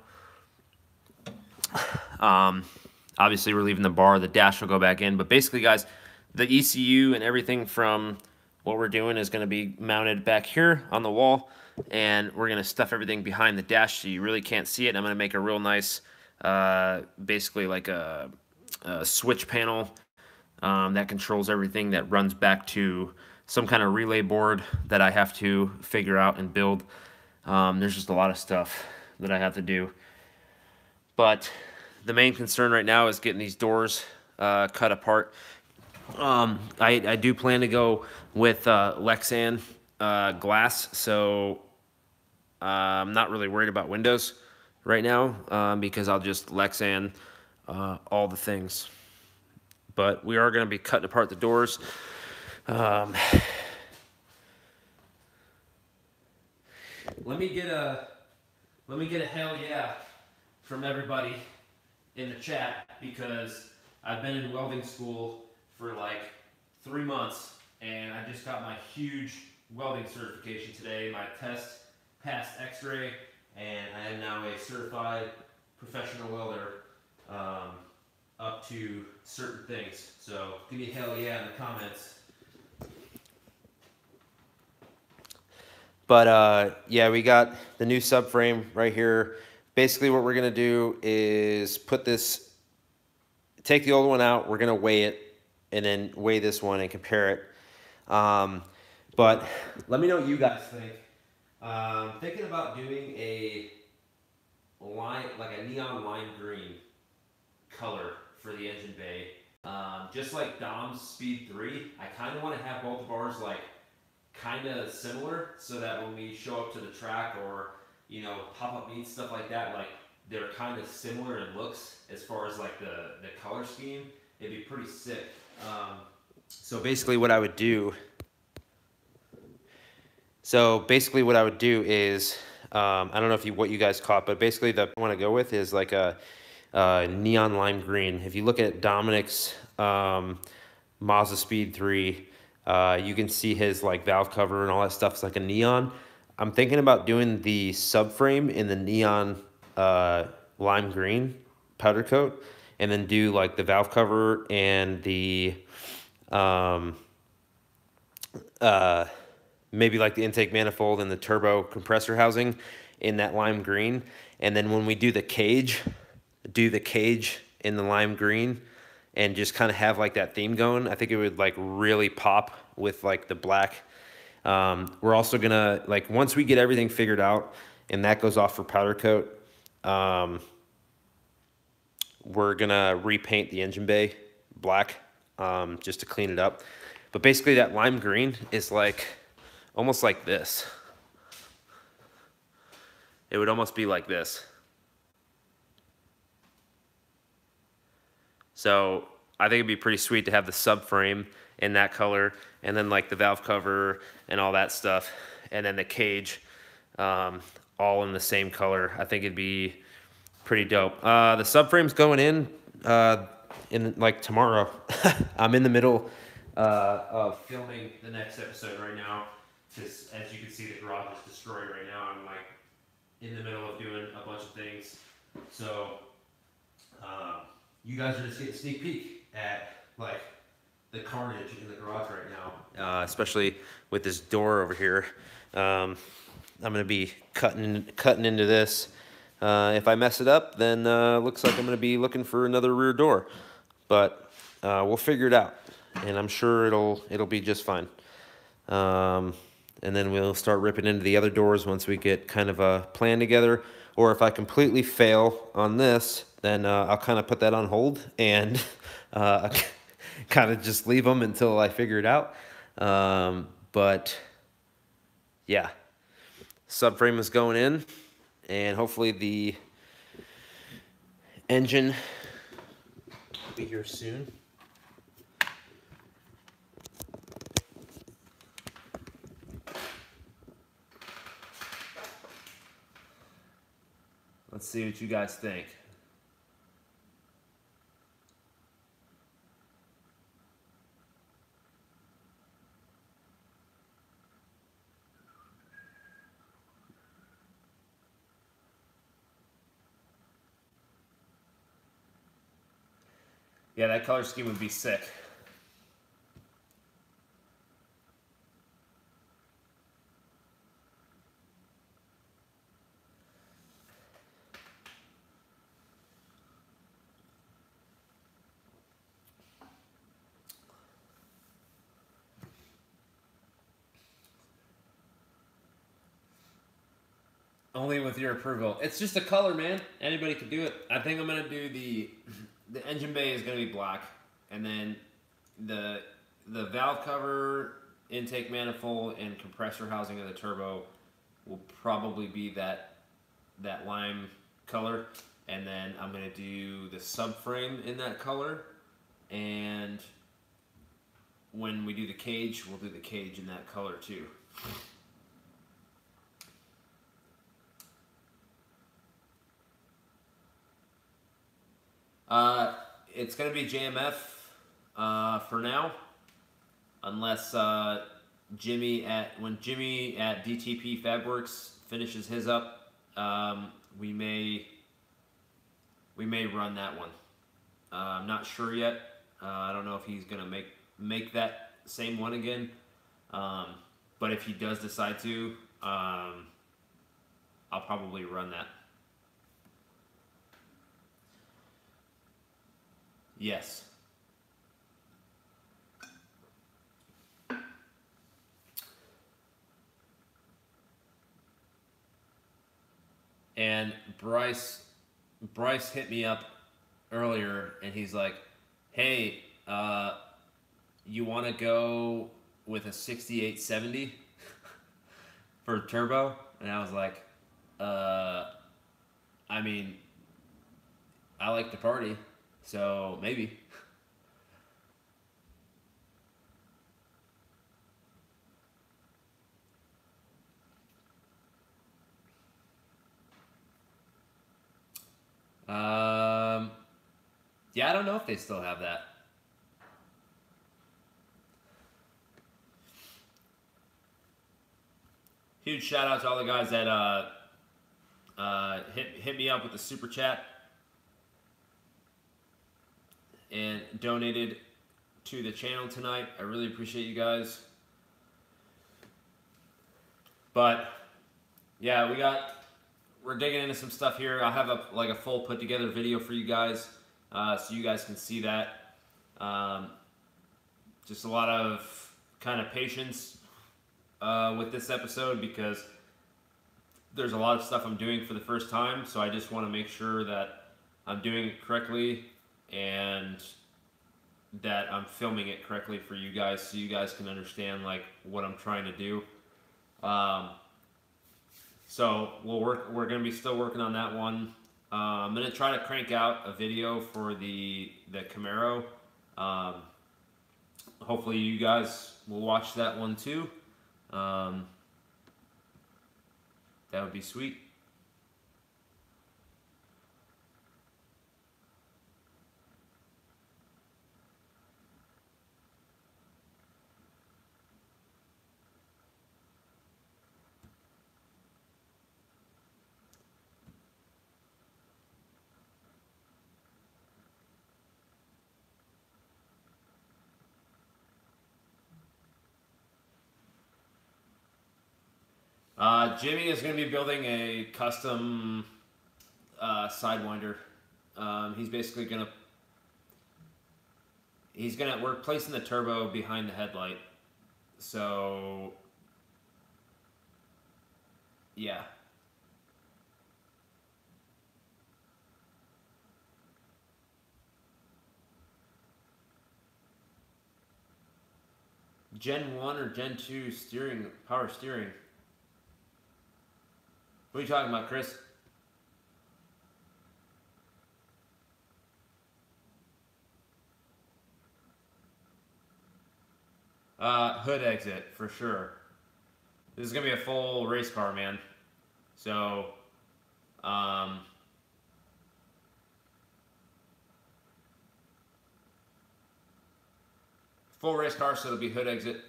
Obviously we're leaving the bar, the dash will go back in, but basically, guys, the ECU and everything from what we're doing is going to be mounted back here on the wall, and we're going to stuff everything behind the dash so you really can't see it. I'm going to make a real nice, basically like a switch panel that controls everything, that runs back to some kind of relay board that I have to figure out and build. There's just a lot of stuff that I have to do. But the main concern right now is getting these doors cut apart. I do plan to go with Lexan glass, so I'm not really worried about windows right now because I'll just Lexan all the things. But we are going to be cutting apart the doors. Let me get a hell yeah from everybody in the chat, because I've been in welding school for like 3 months and I just got my huge welding certification today. My test passed X-ray and I am now a certified professional welder up to certain things. So give me a hell yeah in the comments. But yeah, we got the new subframe right here. Basically what we're gonna do is put this, take the old one out, we're gonna weigh it, and then weigh this one and compare it. But let me know what you guys think. Thinking about doing a line, like a neon lime green color for the engine bay. Just like Dom's Speed 3, I kind of want to have both of ours like kind of similar, so that when we show up to the track or, you know, pop-up meets, stuff like that, like they're kind of similar in looks as far as like the color scheme. It'd be pretty sick. So basically what I would do is, I don't know if what you guys caught, but basically the I want to go with is like a neon lime green. If you look at Dominic's Mazdaspeed 3, you can see his like valve cover and all that stuff is like a neon. I'm thinking about doing the subframe in the neon lime green powder coat, and then do like the valve cover and the maybe like the intake manifold and the turbo compressor housing in that lime green. And then when we do the cage in the lime green and just kind of have like that theme going. I think it would like really pop with like the black. We're also gonna, like, once we get everything figured out and that goes off for powder coat, we're gonna repaint the engine bay black, just to clean it up. But basically that lime green is like almost like this. It would almost be like this. So I think it'd be pretty sweet to have the subframe in that color, and then like the valve cover and all that stuff, and then the cage, all in the same color. I think it'd be pretty dope. The subframe's going in like tomorrow. I'm in the middle of filming the next episode right now, because as you can see, the garage is destroyed right now. I'm like in the middle of doing a bunch of things. So you guys are just getting a sneak peek at like the carnage in the garage right now, especially with this door over here. I'm gonna be cutting into this. If I mess it up, then looks like I'm gonna be looking for another rear door, but we'll figure it out, and I'm sure it'll be just fine. And then we'll start ripping into the other doors once we get kind of a plan together. Or if I completely fail on this, then I'll kind of put that on hold and kind of just leave them until I figure it out. But yeah, subframe is going in, and hopefully the engine will be here soon. Let's see what you guys think. Yeah, that color scheme would be sick. Only with your approval. It's just a color, man. Anybody could do it. I think I'm gonna do the engine bay is gonna be black, and then the valve cover, intake manifold, and compressor housing of the turbo will probably be that lime color, and then I'm gonna do the subframe in that color, and when we do the cage, we'll do the cage in that color too. It's gonna be JMF for now, unless when Jimmy at DTP Fabworks finishes his up, we may run that one. I'm not sure yet. I don't know if he's gonna make that same one again, but if he does decide to, I'll probably run that. Yes. And Bryce hit me up earlier, and he's like, "Hey, you want to go with a 6870 for turbo?" And I was like, "I mean, I like to party, so maybe." Yeah, I don't know if they still have that. Huge shout out to all the guys that hit me up with the super chat and donated to the channel tonight. I really appreciate you guys. But yeah, we're digging into some stuff here. I'll have a full put together video for you guys, so you guys can see that. Just a lot of kind of patience with this episode, because there's a lot of stuff I'm doing for the first time, so I just want to make sure that I'm doing it correctly and that I'm filming it correctly for you guys, so you guys can understand like what I'm trying to do. So we're going to be still working on that one. I'm going to try to crank out a video for the Camaro. Hopefully you guys will watch that one too. That would be sweet. Jimmy is going to be building a custom Sidewinder. He's basically going to... We're placing the turbo behind the headlight. So... yeah. Gen 1 or Gen 2 steering, power steering? What are you talking about, Chris? Hood exit, for sure. This is going to be a full race car, man. So, full race car, so it'll be hood exit.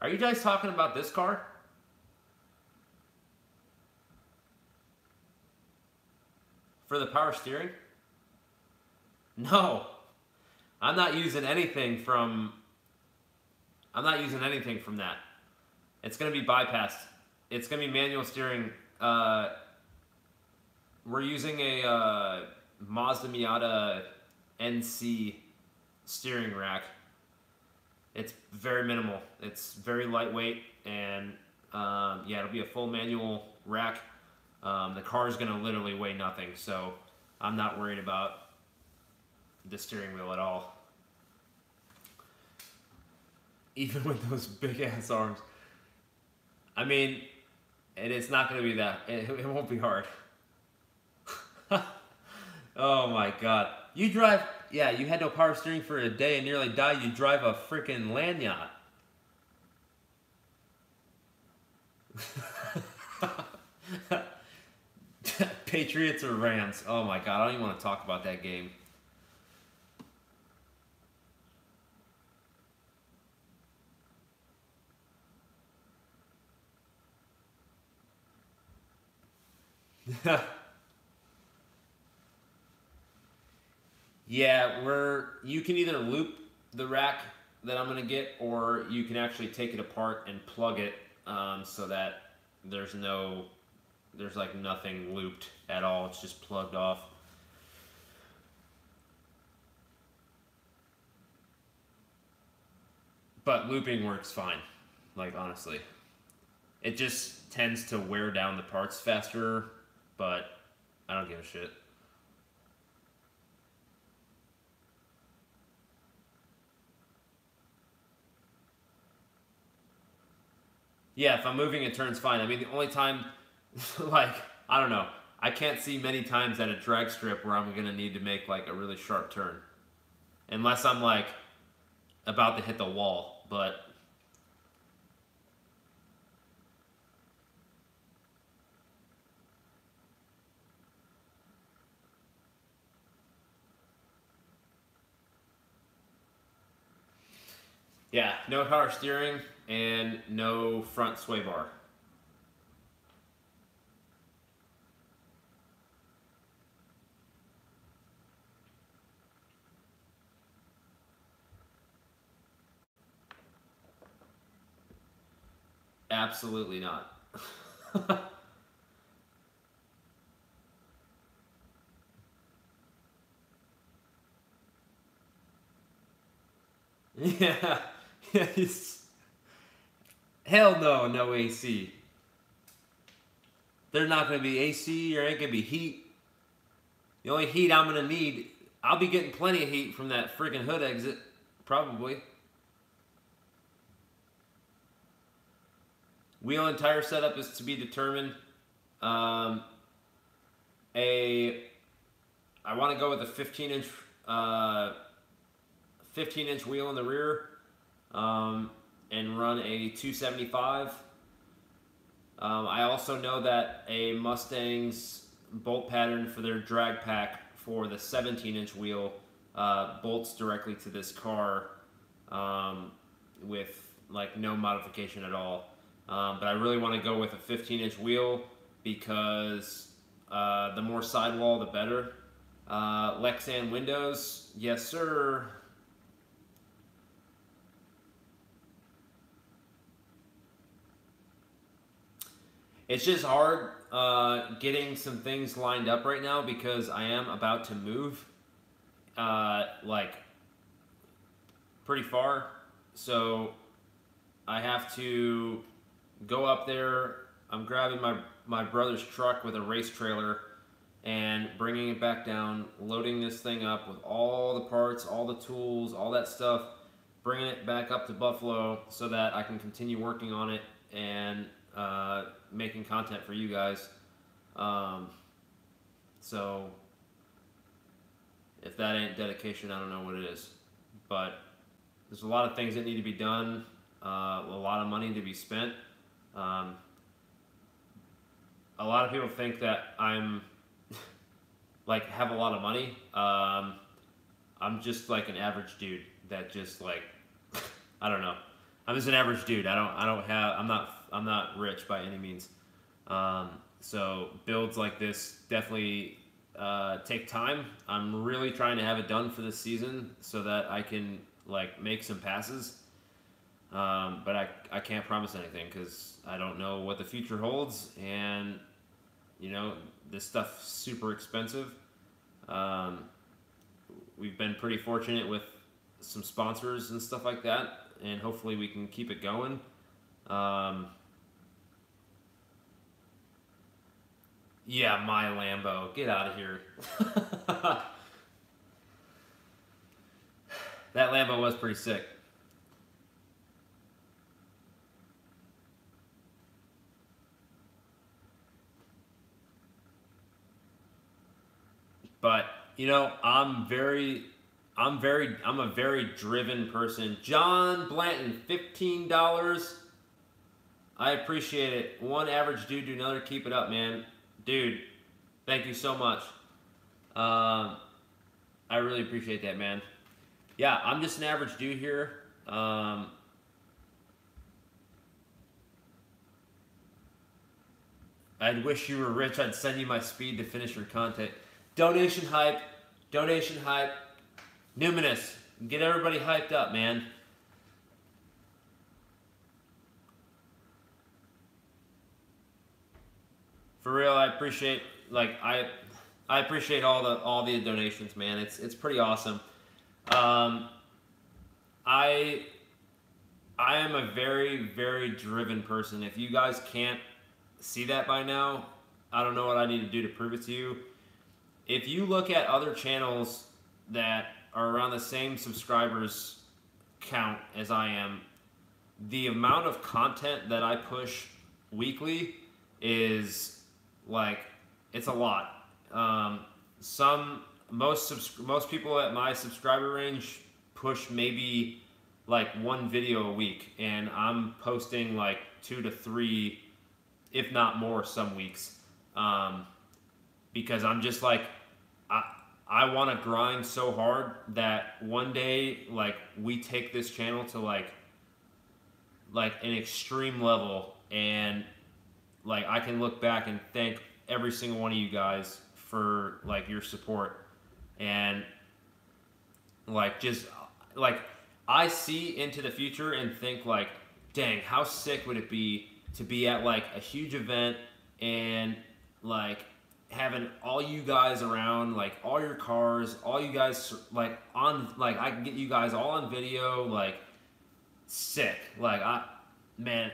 Are you guys talking about this car? For the power steering? No. I'm not using anything from that. It's going to be bypassed. It's going to be manual steering. We're using a Mazda Miata NC steering rack. It's very minimal. It's very lightweight, and yeah, it'll be a full manual rack. The car is going to literally weigh nothing, so I'm not worried about the steering wheel at all. Even with those big ass arms. I mean, and it's not going to be that. It won't be hard. Oh my god. You drive, yeah, you had no power steering for a day and nearly died. You drive a freaking land yacht. Patriots or Rams? Oh my god, I don't even want to talk about that game. Yeah, you can either loop the rack that I'm gonna get, or you can actually take it apart and plug it so that there's like nothing looped at all. It's just plugged off. But looping works fine, like honestly. It just tends to wear down the parts faster, but I don't give a shit. Yeah, if I'm moving, it turns fine. I mean, the only time, like, I don't know. I can't see many times at a drag strip where I'm going to need to make, like, a really sharp turn. Unless I'm, like, about to hit the wall. But Yeah, no power steering and no front sway bar. Absolutely not. Yeah, yeah. Hell no, no AC. There's not gonna be AC. There ain't gonna be heat. The only heat I'm gonna need, I'll be getting plenty of heat from that freaking hood exit, probably. Wheel and tire setup is to be determined. I want to go with a 15-inch 15-inch wheel in the rear, and run a 275. I also know that a Mustang's bolt pattern for their drag pack for the 17-inch wheel bolts directly to this car, with like no modification at all. But I really want to go with a 15-inch wheel because the more sidewall, the better. Lexan windows, yes sir. It's just hard getting some things lined up right now because I am about to move like pretty far. So I have to go up there. I'm grabbing my brother's truck with a race trailer and bringing it back down, loading this thing up with all the parts, all the tools, all that stuff, bringing it back up to Buffalo so that I can continue working on it and making content for you guys. So if that ain't dedication, I don't know what it is. But there's a lot of things that need to be done, a lot of money to be spent. A lot of people think that I'm like have a lot of money. I'm just like an average dude that just like I don't know. I'm just an average dude. I'm not rich by any means. So builds like this definitely take time. I'm really trying to have it done for this season so that I can like make some passes. But I can't promise anything because I don't know what the future holds, and you know this stuff's super expensive. We've been pretty fortunate with some sponsors and stuff like that, and hopefully we can keep it going. Yeah, my Lambo. Get out of here. That Lambo was pretty sick. But you know, I'm a very driven person. John Blanton, $15. I appreciate it. One average dude to another. Keep it up, man. Dude, thank you so much. I really appreciate that, man. Yeah, I'm just an average dude here. I'd wish you were rich. I'd send you my speed to finish your content. Donation hype. Donation hype. Numinous. Get everybody hyped up, man. For real, I appreciate I appreciate all the donations, man. It's pretty awesome. I am a very, very driven person. If you guys can't see that by now, I don't know what I need to do to prove it to you. If you look at other channels that are around the same subscribers count as I am, the amount of content that I push weekly is like, it's a lot. Most people at my subscriber range push maybe like one video a week, and I'm posting like 2 to 3, if not more, some weeks, because I'm just like I want to grind so hard that one day like we take this channel to like like an extreme level, and like I can look back and thank every single one of you guys for like your support, and like just like I see into the future and think like, dang, how sick would it be to be at like a huge event and like having all you guys around, like all your cars, all you guys like on, like I can get you guys all on video, like sick. Like man,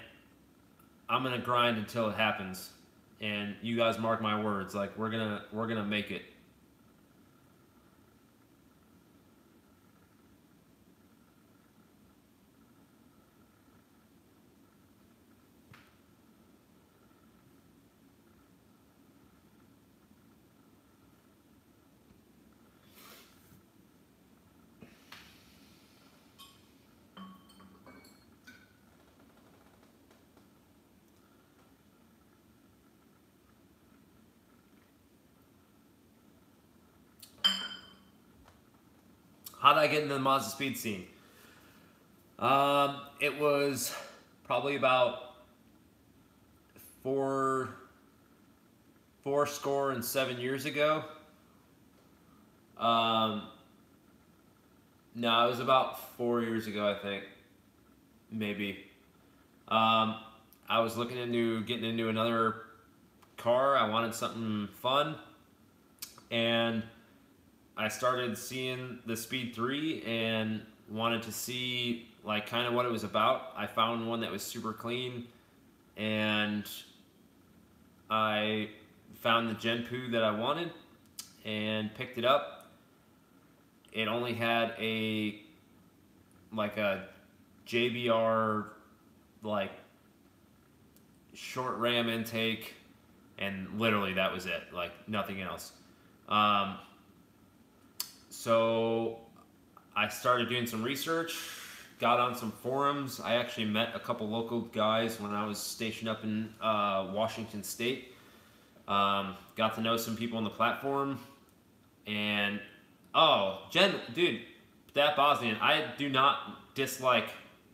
I'm gonna grind until it happens, and you guys mark my words. Like we're gonna make it. How did I get into the Mazdaspeed scene? It was probably about four score and 7 years ago. No, it was about 4 years ago, I think, maybe. I was looking into getting into another car. I wanted something fun, and I started seeing the Speed 3 and wanted to see like kind of what it was about. I found one that was super clean, and I found the Gen Poo that I wanted and picked it up. It only had a JBR like short ram intake, and literally that was it, like nothing else. So I started doing some research, got on some forums. I actually met a couple local guys when I was stationed up in Washington State. Got to know some people on the platform, and dude, that Bosnian, I do not dislike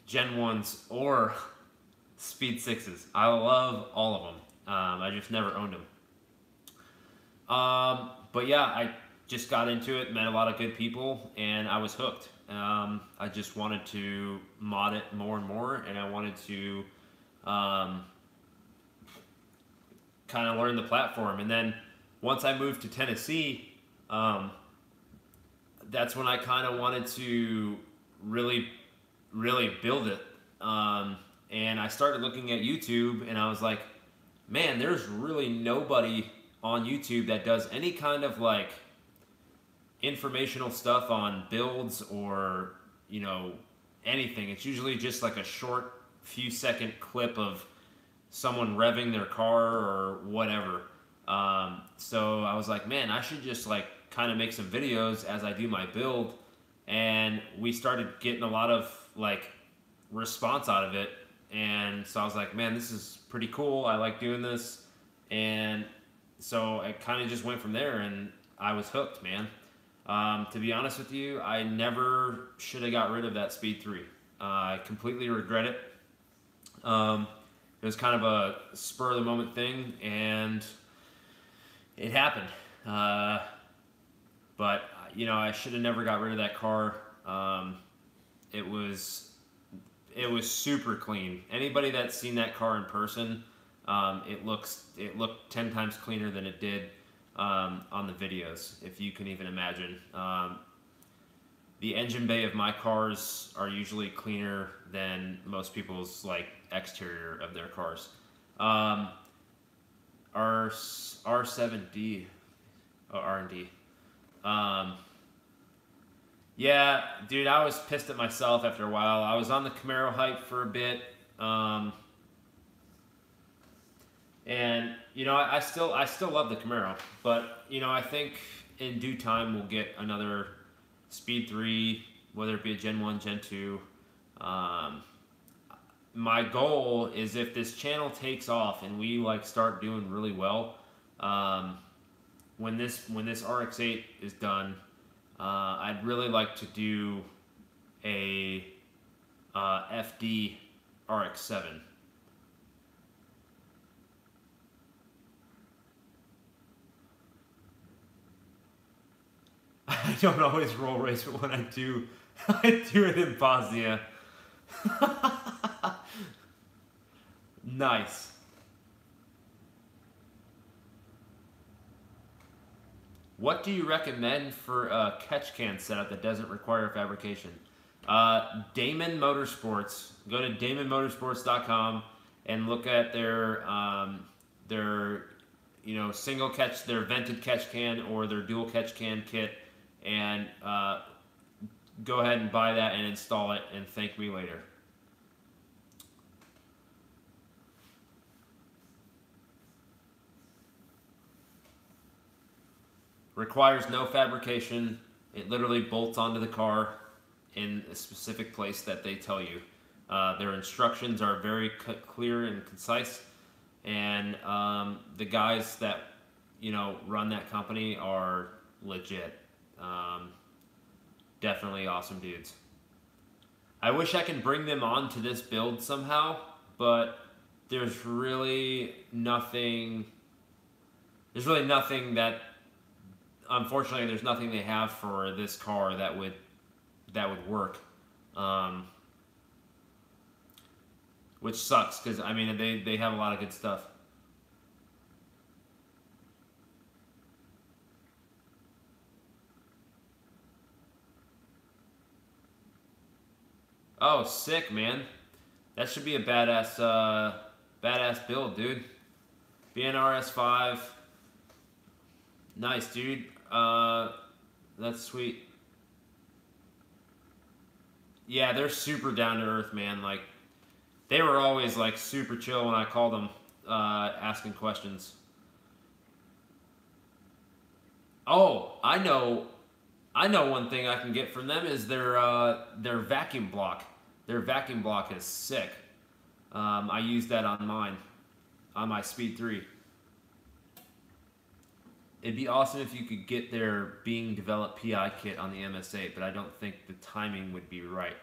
Gen 1s or Speed 6s. I love all of them. I just never owned them. But yeah, I just got into it, met a lot of good people, and I was hooked. I just wanted to mod it more and more, and I wanted to kind of learn the platform. And then once I moved to Tennessee, that's when I kind of wanted to really build it. And I started looking at YouTube, and I was like, man, there's really nobody on YouTube that does any kind of like informational stuff on builds or, you know, anything. It's usually just like a short few second clip of someone revving their car or whatever. So I was like, man, I should just like kind of make some videos as I do my build. And we started getting a lot of like response out of it. And so I was like, man, this is pretty cool. I like doing this. And so it kind of just went from there, and I was hooked, man. To be honest with you, I never should have got rid of that Speed 3. I completely regret it. It was kind of a spur of the moment thing, and it happened. But you know, I should have never got rid of that car. It was super clean. Anybody that's seen that car in person, it looked 10 times cleaner than it did on the videos, if you can even imagine. The engine bay of my cars are usually cleaner than most people's like exterior of their cars. R7D, R&D. Yeah, dude, I was pissed at myself after a while. I was on the Camaro hype for a bit, and you know, I still love the Camaro, but you know, I think in due time we'll get another Speed 3, whether it be a Gen 1, Gen 2. My goal is, if this channel takes off and we like start doing really well, when this RX8 is done, I'd really like to do a FD RX-7. I don't always roll race, but when I do, I do it in Bosnia. Nice. What do you recommend for a catch can setup that doesn't require fabrication? Damon Motorsports. Go to damonmotorsports.com and look at their single catch, their vented catch can or their dual catch can kit, and go ahead and buy that and install it and thank me later. Requires no fabrication. It literally bolts onto the car in a specific place that they tell you. Their instructions are very clear and concise, and the guys that run that company are legit. Definitely awesome dudes. I wish I could bring them on to this build somehow, but there's really nothing. There's really nothing that. Unfortunately, there's nothing they have for this car that would work, which sucks because I mean they have a lot of good stuff. Oh, sick, man! That should be a badass build, dude. BNRS5. Nice, dude. That's sweet. Yeah, they're super down to earth, man. Like, they were always like super chill when I called them, asking questions. Oh, I know one thing I can get from them is their vacuum block. Their vacuum block is sick. I use that on mine, on my Speed 3. It'd be awesome if you could get their being developed PI kit on the MS8, but I don't think the timing would be right.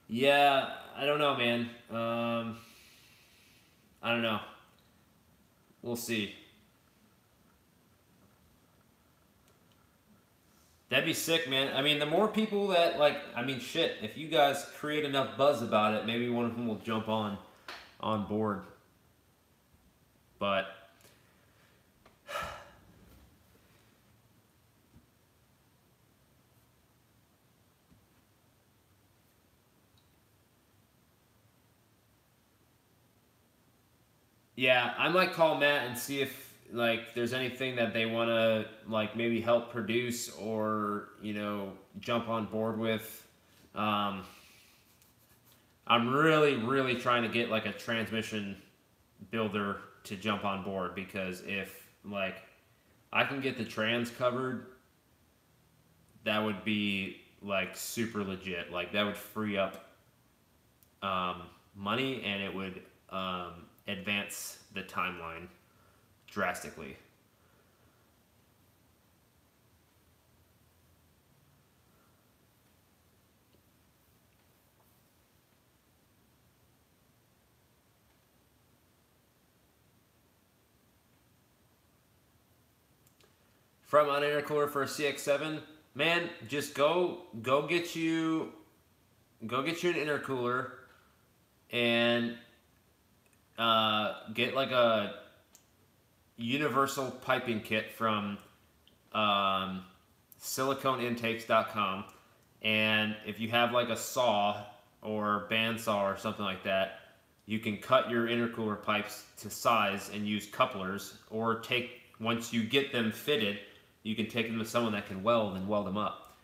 Yeah, I don't know, man. I don't know. We'll see. That'd be sick, man. I mean, the more people that, shit, if you guys create enough buzz about it, maybe one of them will jump on board. But yeah, I might call Matt and see if there's anything that they want to maybe help produce or jump on board with. I'm really trying to get a transmission builder to jump on board, because if I can get the trans covered, that would be super legit. That would free up money, and it would advance the timeline drastically. Front mount intercooler for a CX-7, man, just go get you an intercooler and get a universal piping kit from siliconeintakes.com, and if you have a saw or bandsaw or something like that, you can cut your intercooler pipes to size and use couplers, or once you get them fitted, you can take them to someone that can weld and weld them up.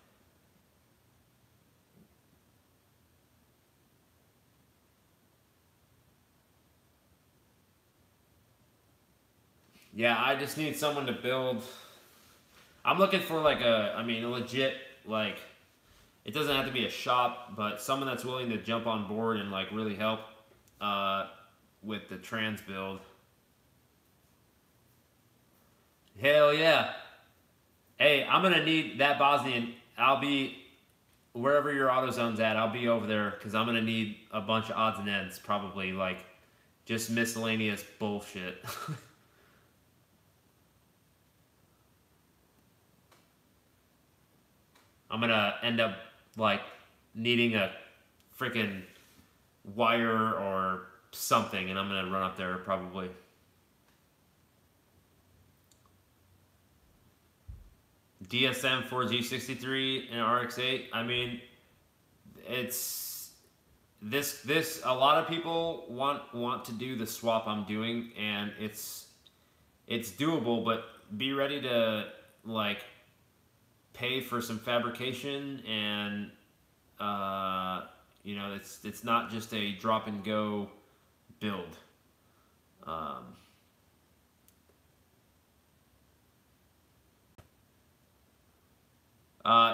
Yeah, I just need someone to build. I'm looking for a legit, it doesn't have to be a shop, but someone that's willing to jump on board and really help with the trans build. Hell yeah. Hey, I'm gonna need that Bosnian. wherever your AutoZone's at, I'll be over there because I'm gonna need a bunch of odds and ends, probably like just miscellaneous bullshit. I'm gonna end up like needing a freaking wire or something, and I'm gonna run up there probably. DSM 4G63 and RX8. I mean, it's this. A lot of people want to do the swap I'm doing, and it's doable, but be ready to like pay for some fabrication, and you know, it's not just a drop and go build.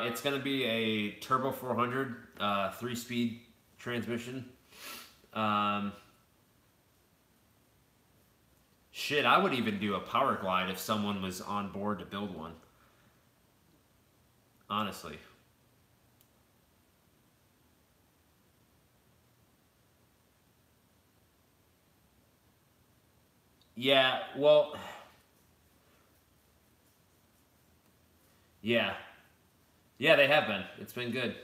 It's going to be a Turbo 400 3-speed transmission. Shit, I would even do a Power Glide if someone was on board to build one. Honestly. Yeah, well, yeah. Yeah, they have been. It's been good.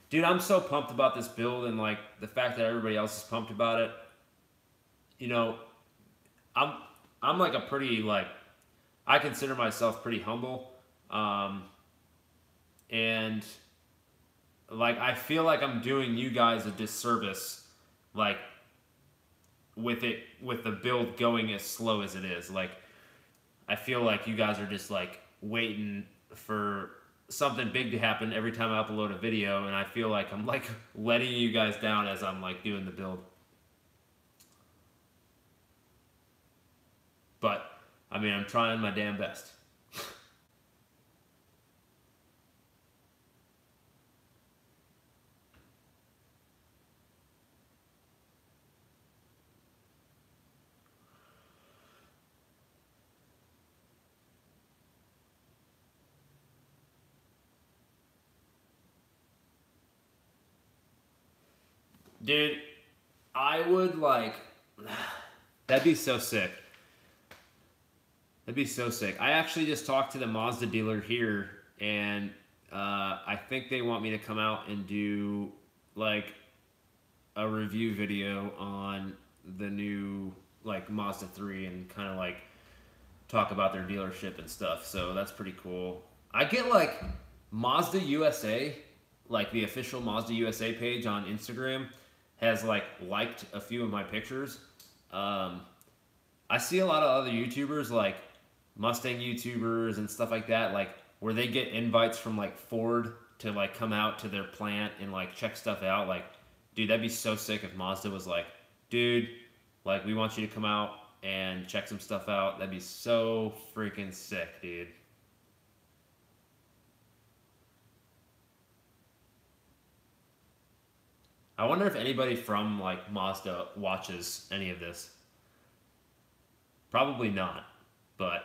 Dude, I'm so pumped about this build, and like the fact that everybody else is pumped about it. You know, I'm like a pretty like, I consider myself pretty humble, and like I feel like I'm doing you guys a disservice, like with the build going as slow as it is. Like I feel like you guys are just like waiting for something big to happen every time I upload a video, and I feel like I'm like letting you guys down as I'm like doing the build. But I mean, I'm trying my damn best. Dude, I would like, that'd be so sick. That'd be so sick. I actually just talked to the Mazda dealer here, and I think they want me to come out and do like a review video on the new like Mazda 3 and kind of like talk about their dealership and stuff. So that's pretty cool. I get like Mazda USA, like the official Mazda USA page on Instagram has like liked a few of my pictures. I see a lot of other YouTubers like Mustang YouTubers and stuff like that, like where they get invites from like Ford to like come out to their plant and like check stuff out. Like, dude, that'd be so sick if Mazda was like, dude, like we want you to come out and check some stuff out. That'd be so freaking sick, dude. I wonder if anybody from like Mazda watches any of this. Probably not, but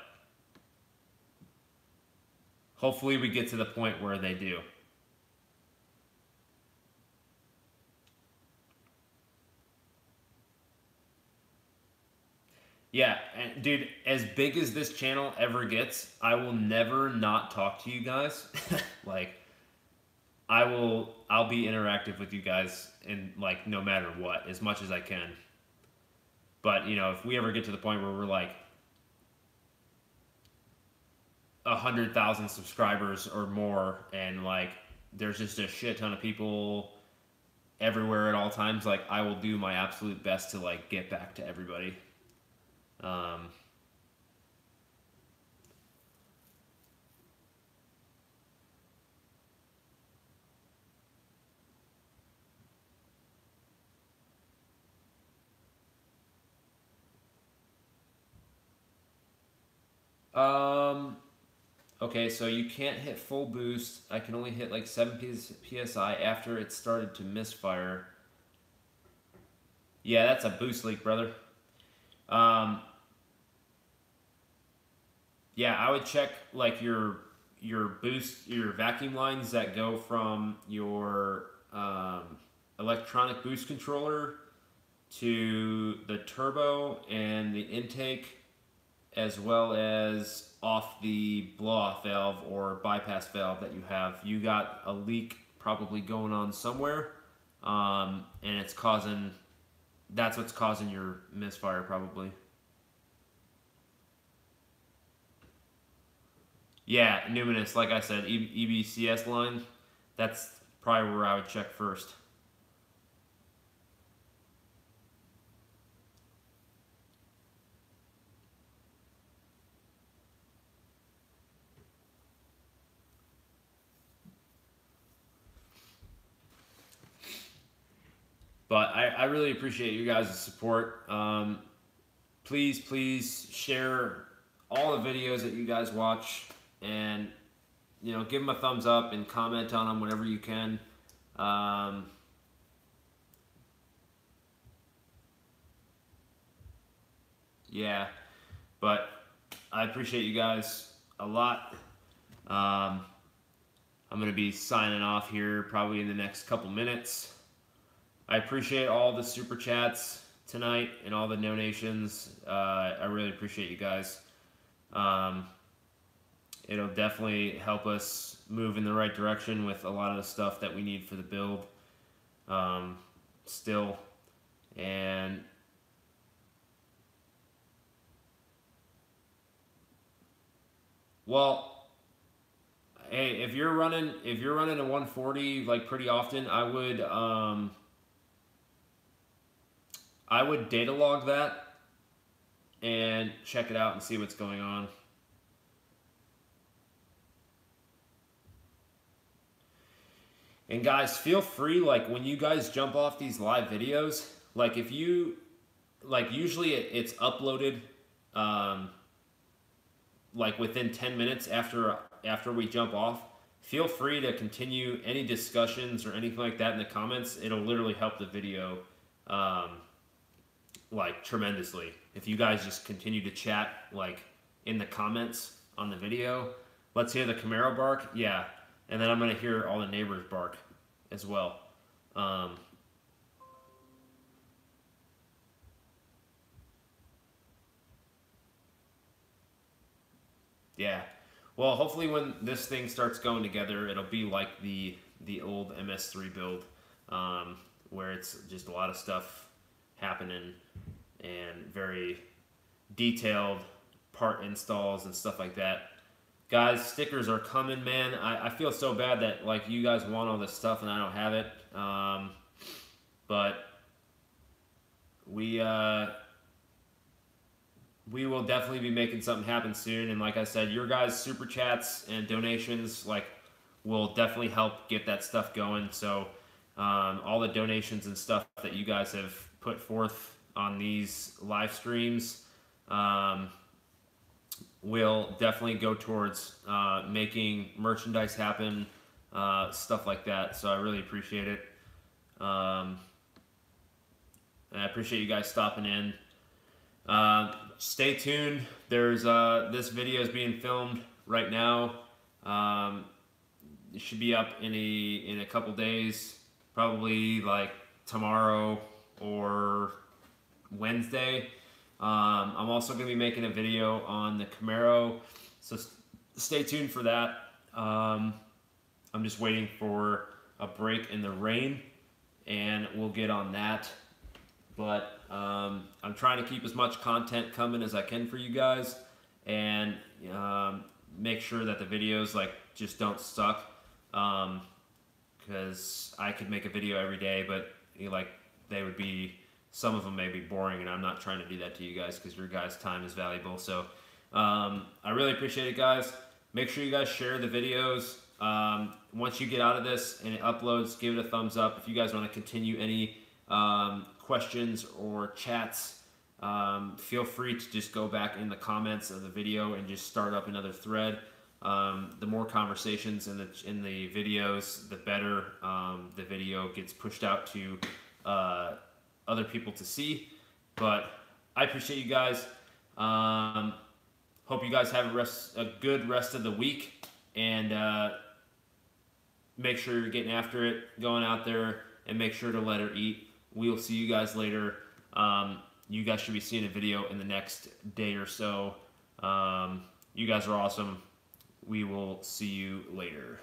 hopefully we get to the point where they do. Yeah, and dude, as big as this channel ever gets, I will never not talk to you guys. Like, I'll be interactive with you guys in like no matter what, as much as I can. But you know, if we ever get to the point where we're like 100,000 subscribers or more, and like there's just a shit ton of people everywhere at all times, like I will do my absolute best to like get back to everybody. Okay, so you can't hit full boost. I can only hit like 7 PSI after it started to misfire. Yeah, that's a boost leak, brother. Yeah, I would check like your vacuum lines that go from your electronic boost controller to the turbo and the intake, as well as off the blow-off valve or bypass valve that you have. You got a leak probably going on somewhere, and that's what's causing your misfire probably. Yeah, numinous, like I said, EBCS line, that's probably where I would check first. But I really appreciate you guys' support. Please share all the videos that you guys watch, and give them a thumbs up and comment on them whenever you can. Yeah, but I appreciate you guys a lot. I'm going to be signing off here probably in the next couple minutes. I appreciate all the super chats tonight and all the donations. I really appreciate you guys. It'll definitely help us move in the right direction with a lot of the stuff that we need for the build still. And well, hey, if you're running a 140 like pretty often, I would data log that and check it out and see what's going on. And guys, feel free, like when you guys jump off these live videos, like if you, like usually it's uploaded like within 10 minutes after we jump off. Feel free to continue any discussions or anything like that in the comments. It'll literally help the video like tremendously. If you guys just continue to chat like in the comments on the video. Let's hear the Camaro bark. Yeah. And then I'm going to hear all the neighbors bark as well. Yeah. Well, hopefully when this thing starts going together, it'll be like the old MS3 build, where it's just a lot of stuff happening and very detailed part installs and stuff like that. Guys, stickers are coming, man. I feel so bad that like you guys want all this stuff and I don't have it. But we will definitely be making something happen soon. And like I said, your guys' super chats and donations like will definitely help get that stuff going. So all the donations and stuff that you guys have put forth on these live streams will definitely go towards making merchandise happen, stuff like that. So I really appreciate it. And I appreciate you guys stopping in. Stay tuned. There's this video is being filmed right now. It should be up in a couple days, probably like tomorrow or Wednesday. I'm also going to be making a video on the Camaro, so stay tuned for that. I'm just waiting for a break in the rain, and we'll get on that. But I'm trying to keep as much content coming as I can for you guys, and make sure that the videos like just don't suck. Because I could make a video every day, but like they would be. Some of them may be boring, and I'm not trying to do that to you guys because your guys' time is valuable. So I really appreciate it, guys. Make sure you guys share the videos. Once you get out of this and it uploads, give it a thumbs up. If you guys want to continue any questions or chats, feel free to just go back in the comments of the video and just start up another thread. The more conversations in the videos, the better the video gets pushed out to other people to see. But I appreciate you guys. Hope you guys have a good rest of the week, and make sure you're getting after it, going out there, and make sure to let her eat. We will see you guys later. You guys should be seeing a video in the next day or so. You guys are awesome. We will see you later.